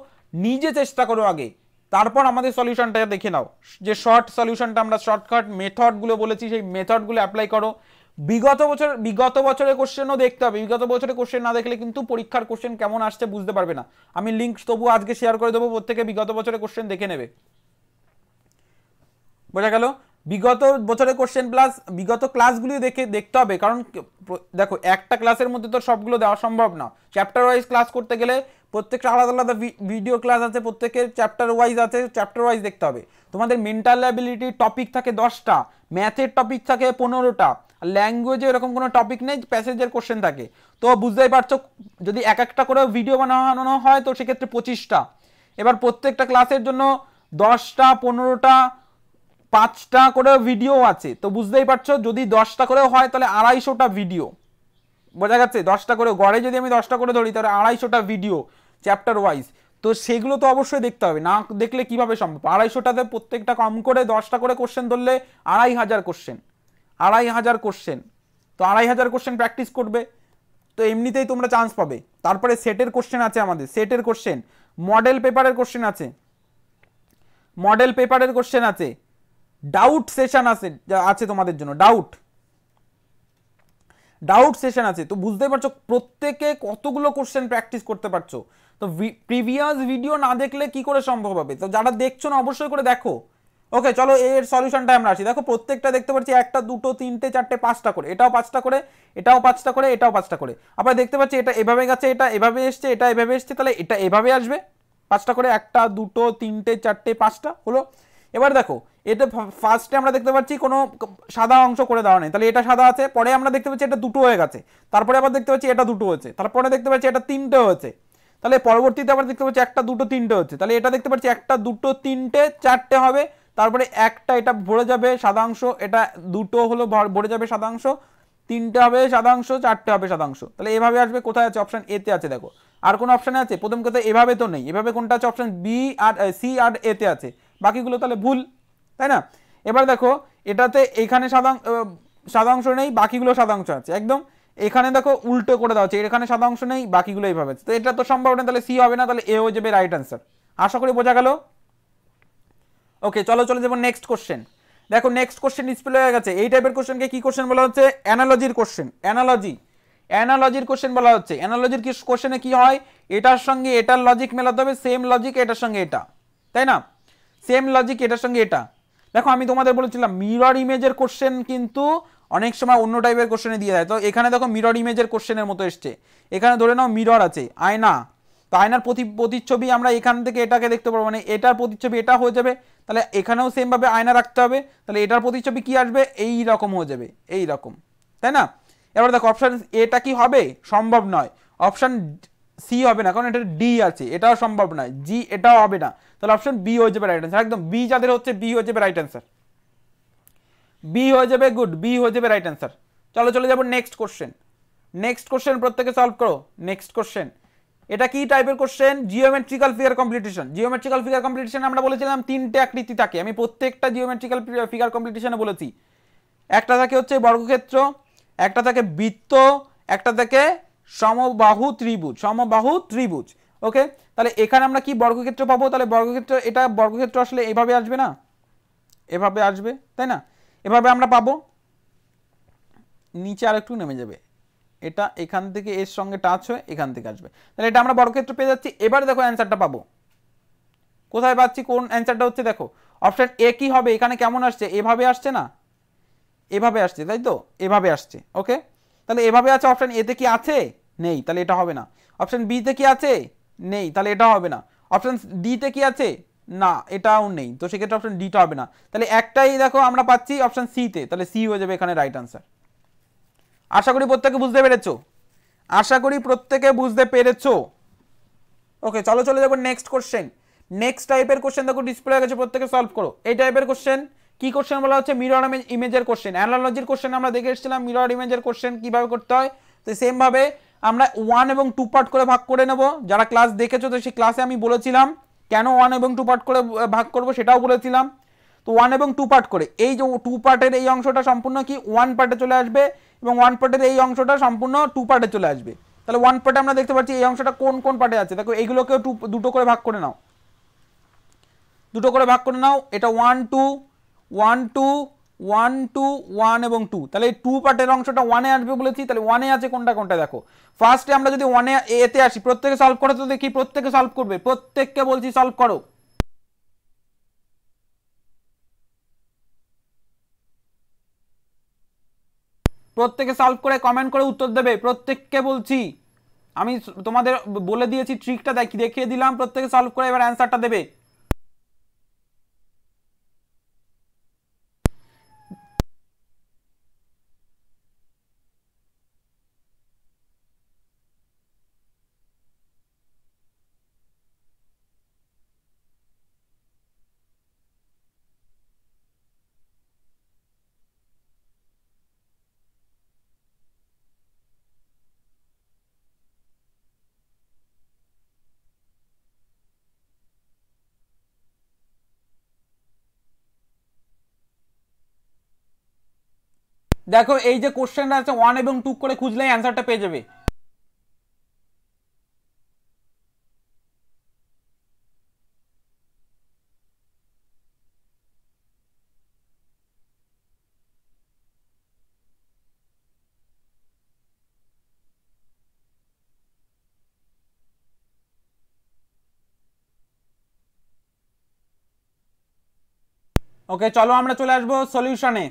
নিজে চেষ্টা করো আগে, তারপর আমাদের সলিউশনটা দেখে নাও। যে শর্ট সলিউশনটা আমরা শর্টকাট মেথডগুলো বলেছি সেই মেথডগুলো অ্যাপ্লাই করো। বিগত বছরের কোশ্চেনও দেখতে হবে, বিগত বছরের কোশ্চেন না দেখলে কিন্তু পরীক্ষার কোশ্চেন কেমন আসছে বুঝতে পারবে না। আমি লিঙ্ক তবু আজকে শেয়ার করে দেবো, প্রত্যেকে বিগত বছরের কোশ্চেন দেখে নেবে। বোঝা গেল? বিগত বছরের কোশ্চেন প্লাস বিগত ক্লাসগুলি দেখতে হবে, কারণ দেখো একটা ক্লাসের মধ্যে তো সবগুলো দেওয়া সম্ভব না। চ্যাপ্টার ওয়াইজ ক্লাস করতে গেলে প্রত্যেকটা আলাদা আলাদা ভিডিও ক্লাস আছে, প্রত্যেকের চ্যাপ্টার ওয়াইজ আছে, চ্যাপ্টার ওয়াইজ দেখতে হবে। তোমাদের মেন্টাল অ্যাবিলিটি টপিক থাকে 10টা, ম্যাথের টপিক থাকে 15টা, আর ল্যাঙ্গুয়েজে এরকম কোনো টপিক নেই, প্যাসেজের কোশ্চেন থাকে। তো বুঝতেই পারছো যদি এক একটা করে ভিডিও বানানো হয় তো সেক্ষেত্রে 25টা। এবার প্রত্যেকটা ক্লাসের জন্য 10টা 15টা 5টা করে ভিডিও আছে, তো বুঝতেই পারছো যদি 10টা করেও হয় তাহলে 250টা ভিডিও। বোঝা গেছে? 10টা করে গড়ে যদি আমি 10টা করে ধরি তাহলে 250টা ভিডিও চ্যাপ্টার ওয়াইজ, তো সেগুলো তো অবশ্যই দেখতে হবে, না দেখলে কিভাবে সম্ভব? 250টাতে প্রত্যেকটা কম করে 10টা করে কোশ্চেন ধরলে 2500 কোশ্চেন, তো 2500 কোশ্চেন প্র্যাকটিস করবে, তো এমনিতেই তোমরা চান্স পাবে। তারপরে সেটের কোশ্চেন আছে, আমাদের সেটের কোশ্চেন, মডেল পেপারের কোশ্চেন আছে, ডাউট সেশন আছে তোমাদের জন্য, ডাউট সেশন আছে। তো বুঝতেই পারছো প্রত্যেকে কতগুলো কোশ্চেন প্র্যাকটিস করতে পারছো। তো প্রিভিয়াস ভিডিও না দেখলে কি করে সম্ভব হবে? তো যারা দেখছো না অবশ্যই করে দেখো। ওকে চলো এর সলিউশনটা আমরা আসি। দেখো প্রত্যেকটা দেখতে পাচ্ছি 1টা 2টো 3টে 4টে 5টা করে, এটাও 5টা করে, এটাও 5টা করে, এটাও 5টা করে। আবার দেখতে পাচ্ছি এটা এভাবে গেছে, এটা এভাবে এসছে, এটা এভাবে এসছে, তাহলে এটা এভাবে আসবে 5টা করে, 1টা 2টো 3টে 4টে 5টা হলো। এবার দেখো এটা ফার্স্টে আমরা দেখতে পাচ্ছি কোনো সাদা অংশ করে দেওয়া নেই, তাহলে এটা সাদা আছে। পরে আমরা দেখতে পাচ্ছি এটা 2টো হয়ে গেছে, তারপরে আবার দেখতে পাচ্ছি এটা 2টো হয়েছে, তারপরে দেখতে পাচ্ছি এটা 3টে হয়েছে, তাহলে পরবর্তীতে আবার দেখতে পাচ্ছি 1টা 2টো 3টে হচ্ছে, তাহলে এটা দেখতে পাচ্ছি 1টা 2টো 3টে 4টে হবে, তারপরে একটা এটা ভরে যাবে সাদা অংশ, এটা 2টো হলো ভরে যাবে সাদা অংশ, 3টে হবে সাদা অংশ, 4টে হবে সাদা অংশ। তাহলে এভাবে আসবে, কোথায় আছে? অপশন এ তে আছে। দেখো আর কোন অপশনে আছে? প্রথম কথা এভাবে তো নেই, এভাবে কোনটা আছে? অপশন বি আর সি আর এ তে আছে, বাকিগুলো তাহলে ভুল, তাই না? এবার দেখো এটাতে এইখানে সাদা অংশ নেই, বাকিগুলো সাদা অংশ আছে একদম। এখানে দেখো উল্টো করে দেওয়া হচ্ছে, এখানে সাদা অংশ নেই, বাকিগুলো এইভাবে আছে, তো এটা তো সম্ভব না, তাহলে সি হবে না, তাহলে এ হয়ে যাবে রাইট অ্যান্সার। আশা করি বোঝা গেল। ওকে চলো চলে যাবো নেক্সট কোশ্চেন। দেখো নেক্সট কোশ্চেন ডিসপ্লে হয়ে গেছে। এই টাইপের কোশ্চেনকে কি কোশ্চেন বলা হচ্ছে? অ্যানালজির কোশ্চেন, অ্যানালজির কোশ্চেন বলা হচ্ছে। অ্যানালজির কি কোশ্চেনে কি হয়? এটার সঙ্গে এটার লজিক মেলাতে হবে, সেম লজিক এটার সঙ্গে এটা, তাই না? সেম লজিক এটার সঙ্গে এটা। দেখো আমি তোমাদের বলেছিলাম মিরর ইমেজের কোশ্চেন কিন্তু অনেক সময় অন্য টাইপের কোশ্চেনে দিয়ে দেয়। তো এখানে দেখো মিরর ইমেজের কোশ্চেনের মতো এসছে, এখানে ধরে নাও মিরর আছে, আয়না, তো আয়নার প্রতিচ্ছবি আমরা এখান থেকে এটাকে দেখতে পারবো, মানে এটার প্রতিচ্ছবি এটা হয়ে যাবে, তাহলে এখানেও সেম ভাবে আয়না রাখতে হবে, তাহলে এটার প্রতিচ্ছবি কি আসবে? এই রকম হয়ে যাবে, এই রকম, তাই না? এবার দেখো অপশন এটা কি হবে? সম্ভব নয়। অপশন সি হবে না, কারণ এটা ডি আছে, এটাও সম্ভব নয়, জি এটাও হবে না, তাহলে অপশন বি হয়ে যাবে রাইট অ্যান্সার। একদম বি যাদের হচ্ছে বি হয়ে যাবে রাইট অ্যান্সার, বি হয়ে যাবে, গুড, বি হয়ে যাবে রাইট অ্যান্সার। চলো চলে যাবো নেক্সট কোশ্চেন। নেক্সট কোশ্চেন প্রত্যেকে সলভ করো। নেক্সট কোশ্চেন, এটা কি টাইপের question? Geometrical figure competition. Geometrical figure competition আমরা বলেছিলাম তিনটে আকৃতি থাকে, আমি প্রত্যেকটা জিওমেট্রিক্যাল ফিগার কম্পিটিশনে বলেছি। একটা থাকে হচ্ছে বর্গক্ষেত্র, একটা থাকে বৃত্ত, একটা থাকে সমবাহু ত্রিভুজ, সমবাহু ত্রিভুজ। ওকে, তাহলে এখানে আমরা কি বর্গক্ষেত্র পাবো? তাহলে বর্গক্ষেত্র, এটা বর্গক্ষেত্র আসলে এভাবে আসবে না, এভাবে আসবে, তাই না? এভাবে আমরা পাবো, নিচে আর একটু নেমে যাবে, এটা এখান থেকে এর সঙ্গে টাচ হয়ে এখান থেকে আসবে, তাহলে এটা আমরা বর্গক্ষেত্র পেয়ে যাচ্ছি। এবারে দেখো অ্যান্সারটা পাবো কোথায় পাচ্ছি, কোন অ্যান্সারটা হচ্ছে দেখো অপশন এ কি হবে, এখানে কেমন আসছে, এভাবে আসছে না, এভাবে আসছে, তাই তো, এভাবে আসছে। ওকে, তাহলে এভাবে আছে, অপশন এতে কি আছে? নেই, তাহলে এটা হবে না। অপশন বিতে কি আছে? নেই, তাহলে এটা হবে না। অপশন ডিতে কি আছে? না, এটাও নেই, তো সেক্ষেত্রে অপশন ডিটা হবে না। তাহলে একটাই দেখো আমরা পাচ্ছি অপশন সিতে, তাহলে সি হয়ে যাবে এখানে রাইট আনসার। আশা করি প্রত্যেকে বুঝতে পেরেছো, আশা করি প্রত্যেকে বুঝতে পেরেছো। ওকে, চলো চলে যাবো নেক্সট কোশ্চেন। নেক্সট টাইপের কোশ্চেন দেখো ডিসপ্লে হয়ে গেছে, প্রত্যেকে সলভ করো। এই টাইপের কোশ্চেন কি কোশ্চেন বলা হচ্ছে? মিরর ইমেজের কোশ্চেন। অ্যানালজির কোশ্চেন আমরা দেখে এসেছিলাম, মিরর ইমেজের কোশ্চেন কিভাবে করতে হয়। তো সেম ভাবে আমরা 1 এবং 2 পার্ট করে ভাগ করে নেব। যারা ক্লাস দেখেছো তো সেই ক্লাসে আমি বলেছিলাম কেন 1 এবং 2 পার্ট করে ভাগ করব, সেটাও বলেছিলাম। তো 1 এবং 2 পার্ট করে, এই যে 2 পার্টের এই অংশটা সম্পূর্ণ কি 1 পার্টে চলে আসবে, এবং 1 পার্টের এই অংশটা সম্পূর্ণ 2 পার্টে চলে আসবে। তাহলে 1 পার্টে আমরা দেখতে পাচ্ছি এই অংশটা কোন কোন পার্টে আছে, দেখো এইগুলোকেও দুটো করে ভাগ করে নাও, দুটো করে ভাগ করে নাও। এটা 1 2 1 2 1 2 1 এবং 2, তাহলে এই 2 পার্টের অংশটা 1 এ আসবে বলেছি, তাহলে 1 এ আছে কোনটা কোনটা দেখো। ফার্স্টে আমরা যদি 1 এতে আসি, প্রত্যেকে সলভ করো তো দেখি, প্রত্যেকে সলভ করবে, প্রত্যেককে বলছি সলভ করো। প্রত্যেকে সলভ করে কমেন্ট করে উত্তর দেবে, প্রত্যেককে বলছি, আমি তোমাদের বলে দিয়েছি ট্রিকটা, দেখিয়ে দিলাম, প্রত্যেকে সলভ করে এবার অ্যান্সারটা দেবে। দেখো এই যে কোশ্চেনটা আছে 1 এবং 2 করে খুঁজলেই অ্যান্সারটা পেয়ে যাবে। ওকে, চলো আমরা চলে আসবো সলিউশনে।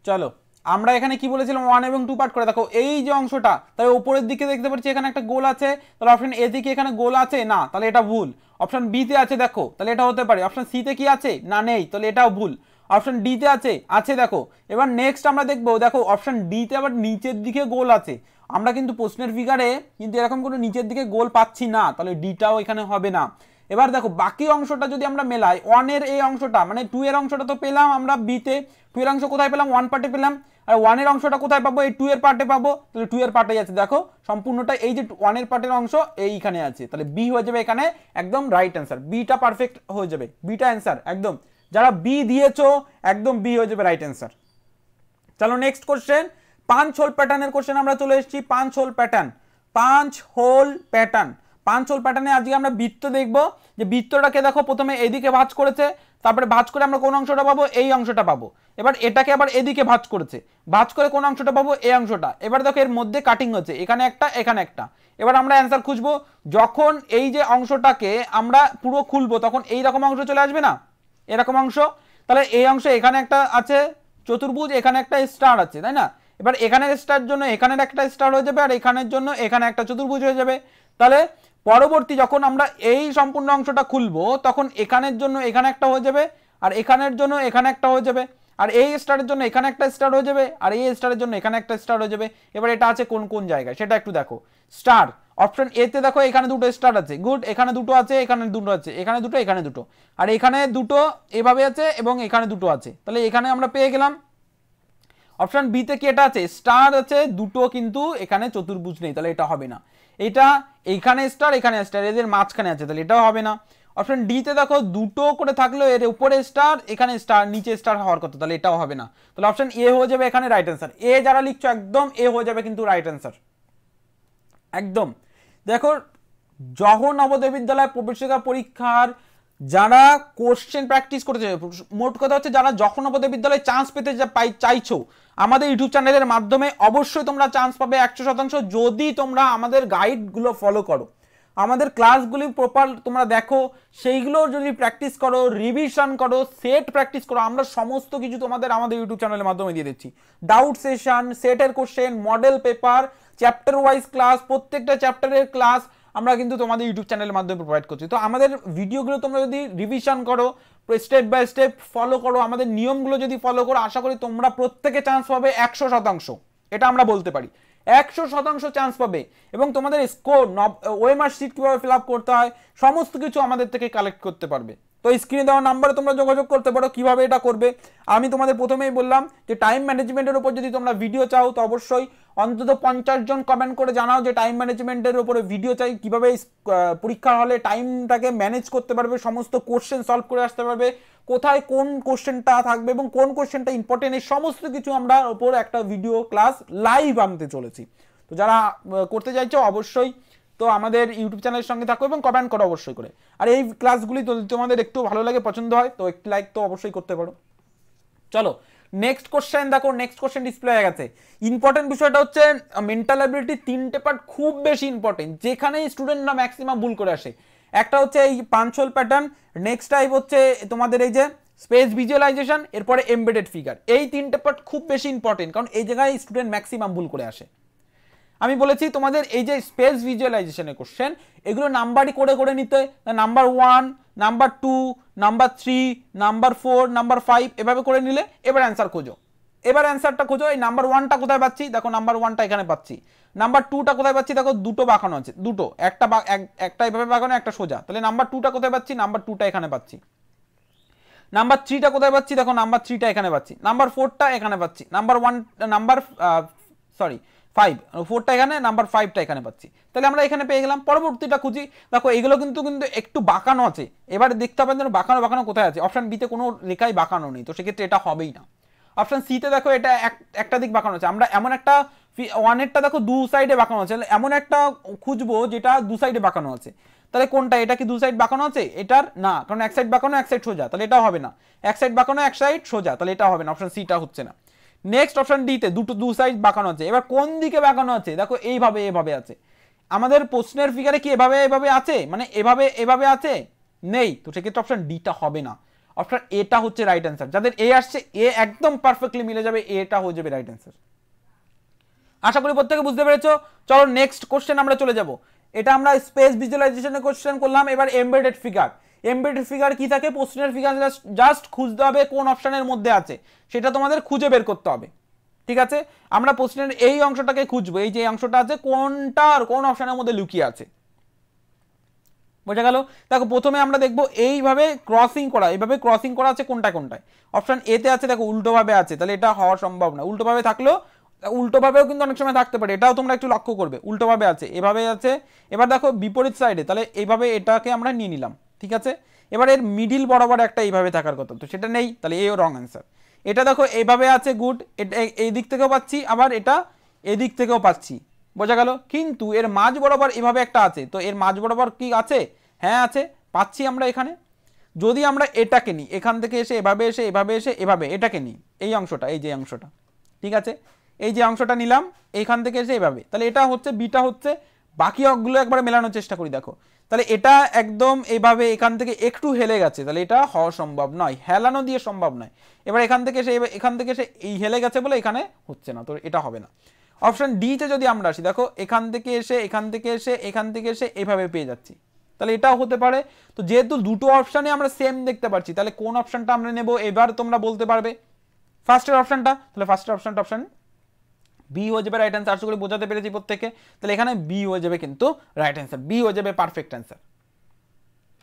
চলো আমরা এখানে কি বলেছিলাম, 1 এবং 2 পার্ট করে, দেখো এই যে অংশটা, তাহলে উপরের দিকে দেখতে পাচ্ছি এখানে একটা গোল আছে, তাহলে অপশন এ দিকে এখানে গোল আছে না, তাহলে এটা ভুল। অপশন বি তে আছে দেখো, তাহলে এটা হতে পারে। অপশন সি তে কি আছে? না, নেই, তাহলে এটাও ভুল। অপশন ডি তে আছে, আছে দেখো। এবার নেক্সট আমরা দেখবো, দেখো অপশন ডি তে আবার নিচের দিকে গোল আছে, আমরা কিন্তু প্রশ্নের ফিগারে কিন্তু এরকম কোনো নিচের দিকে গোল পাচ্ছি না, তাহলে ডিটাও এখানে হবে না। এবার দেখো বাকি অংশটা যদি আমরা মেলাই, 1 এর এই অংশটা মানে 2 এর অংশটা তো পেলাম আমরা বি তে, 2 এর অংশ কোথায় পেলাম? 1 পার্টে পেলাম। আর 1 এর অংশটা কোথায় পাবো? এই 2 এর পার্টে পাবো, তাহলে 2 এর পার্টেই আছে দেখো সম্পূর্ণটা, এই যে 1 এর পার্টের অংশ এইখানে আছে, তাহলে বি হয়ে যাবে এখানে একদম রাইট অ্যান্সার, বিটা পারফেক্ট হয়ে যাবে, বিটা অ্যান্সার একদম, যারা বি দিয়েছো একদম বি হয়ে যাবে রাইট অ্যান্সার। চলো নেক্সট কোশ্চেন, 5 হোল প্যাটার্নের কোশ্চেন আমরা চলে এসেছি। 5 hole pattern, 5 hole pattern, 5 hole প্যাটার্নে আজকে আমরা বৃত্ত দেখব। যে বৃত্তটাকে দেখো প্রথমে এদিকে ভাঁজ করেছে, তারপরে ভাঁজ করে আমরা কোন অংশটা পাবো? এই অংশটা পাবো। এবার এটাকে আবার এদিকে ভাঁজ করেছে, ভাঁজ করে কোন অংশটা পাবো? এই অংশটা। এবার দেখো এর মধ্যে কাটিং হচ্ছে, এখানে একটা এখানে একটা। এবার আমরা অ্যান্সার খুঁজবো, যখন এই যে অংশটাকে আমরা পুরো খুলবো তখন এই রকম অংশ চলে আসবে না, এরকম অংশ। তাহলে এই অংশ এখানে একটা আছে চতুর্ভুজ, এখানে একটা স্টার আছে, তাই না? এবার এখানের স্টার জন্য এখানের একটা স্টার হয়ে যাবে, আর এখানের জন্য এখানে একটা চতুর্ভুজ হয়ে যাবে। তাহলে পরবর্তী যখন আমরা এই সম্পূর্ণ অংশটা খুলবো তখন এখানের জন্য এখানে একটা হয়ে যাবে, আর এখানের জন্য এখানে একটা হয়ে যাবে, আর এই স্টারের জন্য এখানে একটা স্টার হয়ে যাবে, আর এই স্টারের জন্য এখানে একটা স্টার হয়ে যাবে। এবার এটা আছে কোন কোন জায়গায় সেটা একটু দেখো। স্টার অপশন এ তে দেখো এখানে দুটো স্টার আছে, গুড, এখানে দুটো আছে, এখানে দুটো আছে, এখানে দুটো, এখানে দুটো, আর এখানে দুটো এভাবে আছে এবং এখানে দুটো আছে। তাহলে এখানে আমরা পেয়ে গেলাম। অপশন বি তে কি এটা আছে, স্টার আছে দুটো, কিন্তু এখানে চতুর্ভুজ নেই, তাহলে এটা হবে না। এটা এইখানে স্টার এখানে স্টার, এদের মাঝখানে আছে, তাহলে এটাও হবে না। অপশন ডি তে দেখো দুটো করে থাকলেও এর উপরে স্টার এখানে স্টার নিচে স্টার হওয়ার কথা, তাহলে এটাও হবে না। তাহলে অপশন এ হয়ে যাবে এখানে রাইট অ্যান্সার। এ যারা লিখছো একদম এ হয়ে যাবে কিন্তু রাইট অ্যান্সার একদম। দেখো যখন নবোদয় বিদ্যালয় প্রবেশিকা পরীক্ষার যারা কোশ্চেন প্র্যাকটিস করতে, মোট কথা হচ্ছে যারা যখন নবোদয় বিদ্যালয়ে চান্স পেতে চাইছো আমাদের ইউটিউব চ্যানেলের মাধ্যমে, অবশ্যই তোমরা চান্স পাবে 100% যদি তোমরা আমাদের গাইডগুলো ফলো করো, আমাদের ক্লাসগুলি প্রপার তোমরা দেখো, সেইগুলো যদি প্র্যাকটিস করো, রিভিশন করো, সেট প্র্যাকটিস করো, আমরা সমস্ত কিছু তোমাদের আমাদের ইউটিউব চ্যানেলের মাধ্যমে দিয়ে দিচ্ছি। ডাউট সেশন, সেটের question, model paper, chapter wise class, প্রত্যেকটা চ্যাপ্টারের ক্লাস আমরা কিন্তু তোমাদের ইউটিউব চ্যানেলের মাধ্যমে প্রোভাইড করছি। তো আমাদের ভিডিওগুলো তোমরা যদি রিভিশন করো, স্টেপ বাই স্টেপ ফলো করো, আমাদের নিয়মগুলো যদি ফলো করো, আশা করি তোমরা প্রত্যেকে চান্স পাবে 100%, এটা আমরা বলতে পারি 100% চান্স পাবে। এবং তোমাদের স্কোর, ওএমআর শিট কীভাবে ফিল আপ করতে হয় সমস্ত কিছু আমাদের থেকে কালেক্ট করতে পারবে। তো স্ক্রিনে দেওয়া নাম্বারে তোমরা যোগাযোগ করতে পারো। কিভাবে এটা করবে আমি তোমাদের প্রথমেই বললাম যে টাইম ম্যানেজমেন্টের উপর যদি তোমরা ভিডিও চাও তো অবশ্যই অন্তত 50 জন কমেন্ট করে জানাও যে টাইম ম্যানেজমেন্টের উপরে ভিডিও চাই, কিভাবে পরীক্ষার হলে টাইমটাকে ম্যানেজ করতে পারবে, সমস্ত কোশ্চেন সলভ করে আসতে পারবে, কোথায় কোন কোশ্চেনটা থাকবে এবং কোন কোশ্চেনটা ইম্পর্টেন্ট, এই সমস্ত কিছু আমরা ওপর একটা ভিডিও ক্লাস লাইভ আনতে চলেছি। তো যারা করতে চাইছো অবশ্যই তো আমাদের ইউটিউব চ্যানেলের সঙ্গে থাকো এবং কমেন্ট করো অবশ্যই করে। আর এই ক্লাসগুলি যদি তোমাদের একটু ভালো লাগে, পছন্দ হয় তো একটু লাইক তো অবশ্যই করতে পারো। চলো নেক্সট কোশ্চেন দেখো, নেক্সট কোশ্চেন ডিসপ্লে হয়ে গেছে। ইম্পর্টেন্ট বিষয়টা হচ্ছে মেন্টাল অ্যাবিলিটি 3টে পার্ট খুব বেশি ইম্পর্টেন্ট, যেখানে স্টুডেন্টরা ম্যাক্সিমাম ভুল করে আসে। একটা হচ্ছে এই punch whole pattern, next type হচ্ছে তোমাদের এই যে স্পেস ভিজুয়ালাইজেশন, এরপরে এমবেডেড ফিগার। এই 3টে পার্ট খুব বেশি ইম্পর্টেন্ট, কারণ এই জায়গায় স্টুডেন্ট ম্যাক্সিমাম ভুল করে আসে। আমি বলেছি তোমাদের এই যে স্পেস ভিজুয়ালাইজেশনের কোশ্চেন এগুলো নাম্বারই করে করে নিতে, number 1, number 2, number 3, number 4, number 5 এভাবে করে নিলে এবার অ্যান্সার খোঁজো। এবার অ্যান্সারটা খোঁজো। এই নাম্বার 1টা কোথায় পাচ্ছি, দেখো নাম্বার 1টা এখানে পাচ্ছি। নাম্বার 2টা কোথায় পাচ্ছি, দেখো দুটো বাঁকানো আছে, দুটো, একটা এভাবে বাঁকানো, একটা সোজা, তাহলে নাম্বার 2টা কোথায় পাচ্ছি, নাম্বার 2টা এখানে পাচ্ছি। নাম্বার 3টা কোথায় পাচ্ছি, দেখো নাম্বার 3টা এখানে পাচ্ছি। নাম্বার 4টা এখানে পাচ্ছি। নাম্বার 4টা এখানে, নাম্বার 5টা এখানে পাচ্ছি। তাহলে আমরা এখানে পেয়ে গেলাম। পরবর্তীটা খুঁজি, দেখো এগুলো কিন্তু একটু বাঁকানো আছে। এবার দেখতে পাবেন যেন বাঁকানো বাঁকানো কোথায় আছে। অপশন বিতে কোনো রেখাই বাঁকানো নেই, তো সেক্ষেত্রে এটা হবেই না। অপশন সিতে দেখো এটা একটা দিক বাঁকানো আছে, আমরা এমন একটা 1এরটা দেখো দু সাইডে বাঁকানো আছে, এমন একটা খুঁজবো যেটা দু সাইডে বাঁকানো আছে। তাহলে কোনটা, এটা কি দু সাইড বাঁকানো আছে, এটার না, কারণ এক সাইড বাঁকানো এক সাইড সোজা, তাহলে এটাও হবে না। এক সাইড বাঁকানো এক সাইড সোজা, তাহলে এটাও হবে না, অপশন সিটা হচ্ছে না। নেক্সট অপশন ডিতে দু সাইড বাঁকানো আছে। এবার কোন দিকে বাঁকানো আছে, দেখো এইভাবে এভাবে আছে। আমাদের প্রশ্নের ফিগারে কি এভাবে এভাবে আছে, মানে এভাবে এভাবে আছে, নেই, তো সেক্ষেত্রে অপশন ডিটা হবে না। অপশন এটা হচ্ছে রাইট অ্যান্সার। যাদের এ আসছে এ একদম পারফেক্টলি মিলে যাবে, এটা হয়ে যাবে রাইট অ্যান্সার। আশা করি প্রত্যেকে বুঝতে পেরেছো। চলো নেক্সট কোশ্চেন আমরা চলে যাব। এটা আমরা স্পেস ভিজুয়ালাইজেশনের কোশ্চেন করলাম। এবার এমবেডেড ফিগার। এমবেডেড ফিগার কি থাকে, প্রশ্নের ফিগার জাস্ট খুঁজতে হবে কোন অপশনের মধ্যে আছে, সেটা তোমাদের খুঁজে বের করতে হবে। ঠিক আছে, আমরা প্রশ্নের এই অংশটাকে খুঁজবো, এই যে অংশটা আছে কোনটা আর কোন অপশনের মধ্যে লুকিয়ে আছে, বোঝা গেল। দেখো প্রথমে আমরা দেখবো এইভাবে ক্রসিং করা, এইভাবে ক্রসিং করা আছে কোনটা কোনটায়। অপশন এতে আছে দেখো উল্টোভাবে আছে, তাহলে এটা হওয়া সম্ভব না। উল্টোভাবে থাকলেও, উল্টোভাবেও কিন্তু অনেক সময় থাকতে পারে, এটাও তোমরা একটু লক্ষ্য করবে। উল্টোভাবে আছে, এভাবে আছে। এবার দেখো বিপরীত সাইডে, তাহলে এইভাবে এটাকে আমরা নিয়ে নিলাম। ঠিক আছে, এবার এর মিডিল বরাবর একটা এইভাবে থাকার কথা, তো সেটা নেই, তাহলে এও রং অ্যান্সার। এটা দেখো এইভাবে আছে, গুড, এটা এই দিক থেকেও পাচ্ছি, আবার এটা এদিক থেকেও পাচ্ছি, বোঝা গেল। কিন্তু এর মাঝ বরাবর এভাবে একটা আছে, তো এর মাঝ বরাবর কি আছে, হ্যাঁ আছে, পাচ্ছি আমরা এখানে। যদি আমরা এটাকে নিই, এখান থেকে এসে এভাবে এসে এভাবে এসে এভাবে এটাকে নিই, এই অংশটা, এই যে অংশটা, ঠিক আছে, এই যে অংশটা নিলাম এইখান থেকে এসে এভাবে, তাহলে এটা হচ্ছে বিটা হচ্ছে বাকি অঙ্কগুলো একবার মেলানোর চেষ্টা করি। দেখো তাহলে এটা একদম এইভাবে এখান থেকে একটু হেলে গেছে, তাহলে এটা হওয়া সম্ভব নয়, হেলানো দিয়ে সম্ভব নয়। এবার এখান থেকে এসে এই হেলে গেছে বলে এখানে হচ্ছে না, তো এটা হবে না। অপশন ডিতে যদি আমরা আসি, দেখো এখান থেকে এসে এইভাবে পেয়ে যাচ্ছি, তাহলে এটাও হতে পারে। তো যেহেতু দুটো অপশানে আমরা সেম দেখতে পাচ্ছি, তাহলে কোন অপশনটা আমরা নেব এবার তোমরা বলতে পারবে। ফার্স্টের অপশনটা, তাহলে ফার্স্টের অপশনটা অপশন বি হয়ে যাবে রাইট অ্যান্সার। আশা করি বোঝাতে পেরেছি প্রত্যেকে। তাহলে এখানে বি হয়ে যাবে কিন্তু রাইট অ্যান্সার, বি হয়ে যাবে পারফেক্ট অ্যান্সার।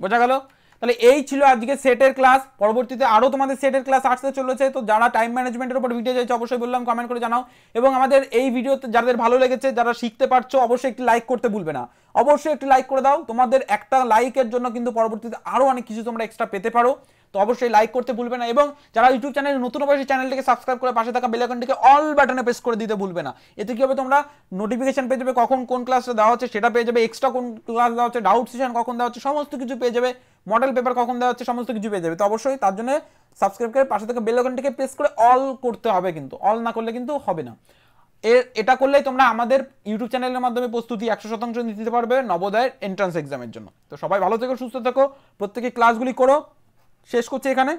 বোঝা গেল? তাহলে এই ছিল আজকে সেটের ক্লাস। পরবর্তীতে আরও তোমাদের সেটের ক্লাস আসতে চলেছে, তো যারা টাইম ম্যানেজমেন্টের উপর ভিডিও চাইছে অবশ্যই বললাম কমেন্ট করে জানাও। এবং আমাদের এই ভিডিওতে যাদের ভালো লেগেছে, যারা শিখতে পারছো, অবশ্যই একটি লাইক করতে ভুলবে না, অবশ্যই একটি লাইক করে দাও। তোমাদের একটা লাইকের জন্য কিন্তু পরবর্তীতে আরও অনেক কিছু তোমরা এক্সট্রা পেতে পারো, তো অবশ্যই লাইক করতে ভুলবে না। এবং যারা ইউটিউব চ্যানেলে নতুন অবশ্যই চ্যানেলটিকে সাবস্ক্রাইব করে পাশে থাকা বেল আইকনটিকে অল বাটনে প্রেস করে দিতে ভুলবে না। এতে কি হবে, তোমরা নোটিফিকেশন পেয়ে যাবে, কখন কোন ক্লাসটা দেওয়া হচ্ছে সেটা পেয়ে যাবে, এক্সট্রা কোন ক্লাস দেওয়া হচ্ছে, ডাউট সেশন কখন দেওয়া হচ্ছে সমস্ত কিছু পেয়ে যাবে, মডেল পেপার কখন দেওয়া হচ্ছে সমস্ত কিছু পেয়ে যাবে। তো অবশ্যই তার জন্য সাবস্ক্রাইব করে পাশে থাকা বেল আইকনটিকে প্রেস করে অল করতে হবে, কিন্তু অল না করলে কিন্তু হবে না। এটা করলেই তোমরা আমাদের ইউটিউব চ্যানেলের মাধ্যমে প্রস্তুতি 100% নিতে পারবে নবোদয়ের এন্ট্রান্স এক্সামের জন্য। তো সবাই ভালো থেকো, সুস্থ থেকো, প্রত্যেকে ক্লাসগুলি করো। শেষ করছি এখানে।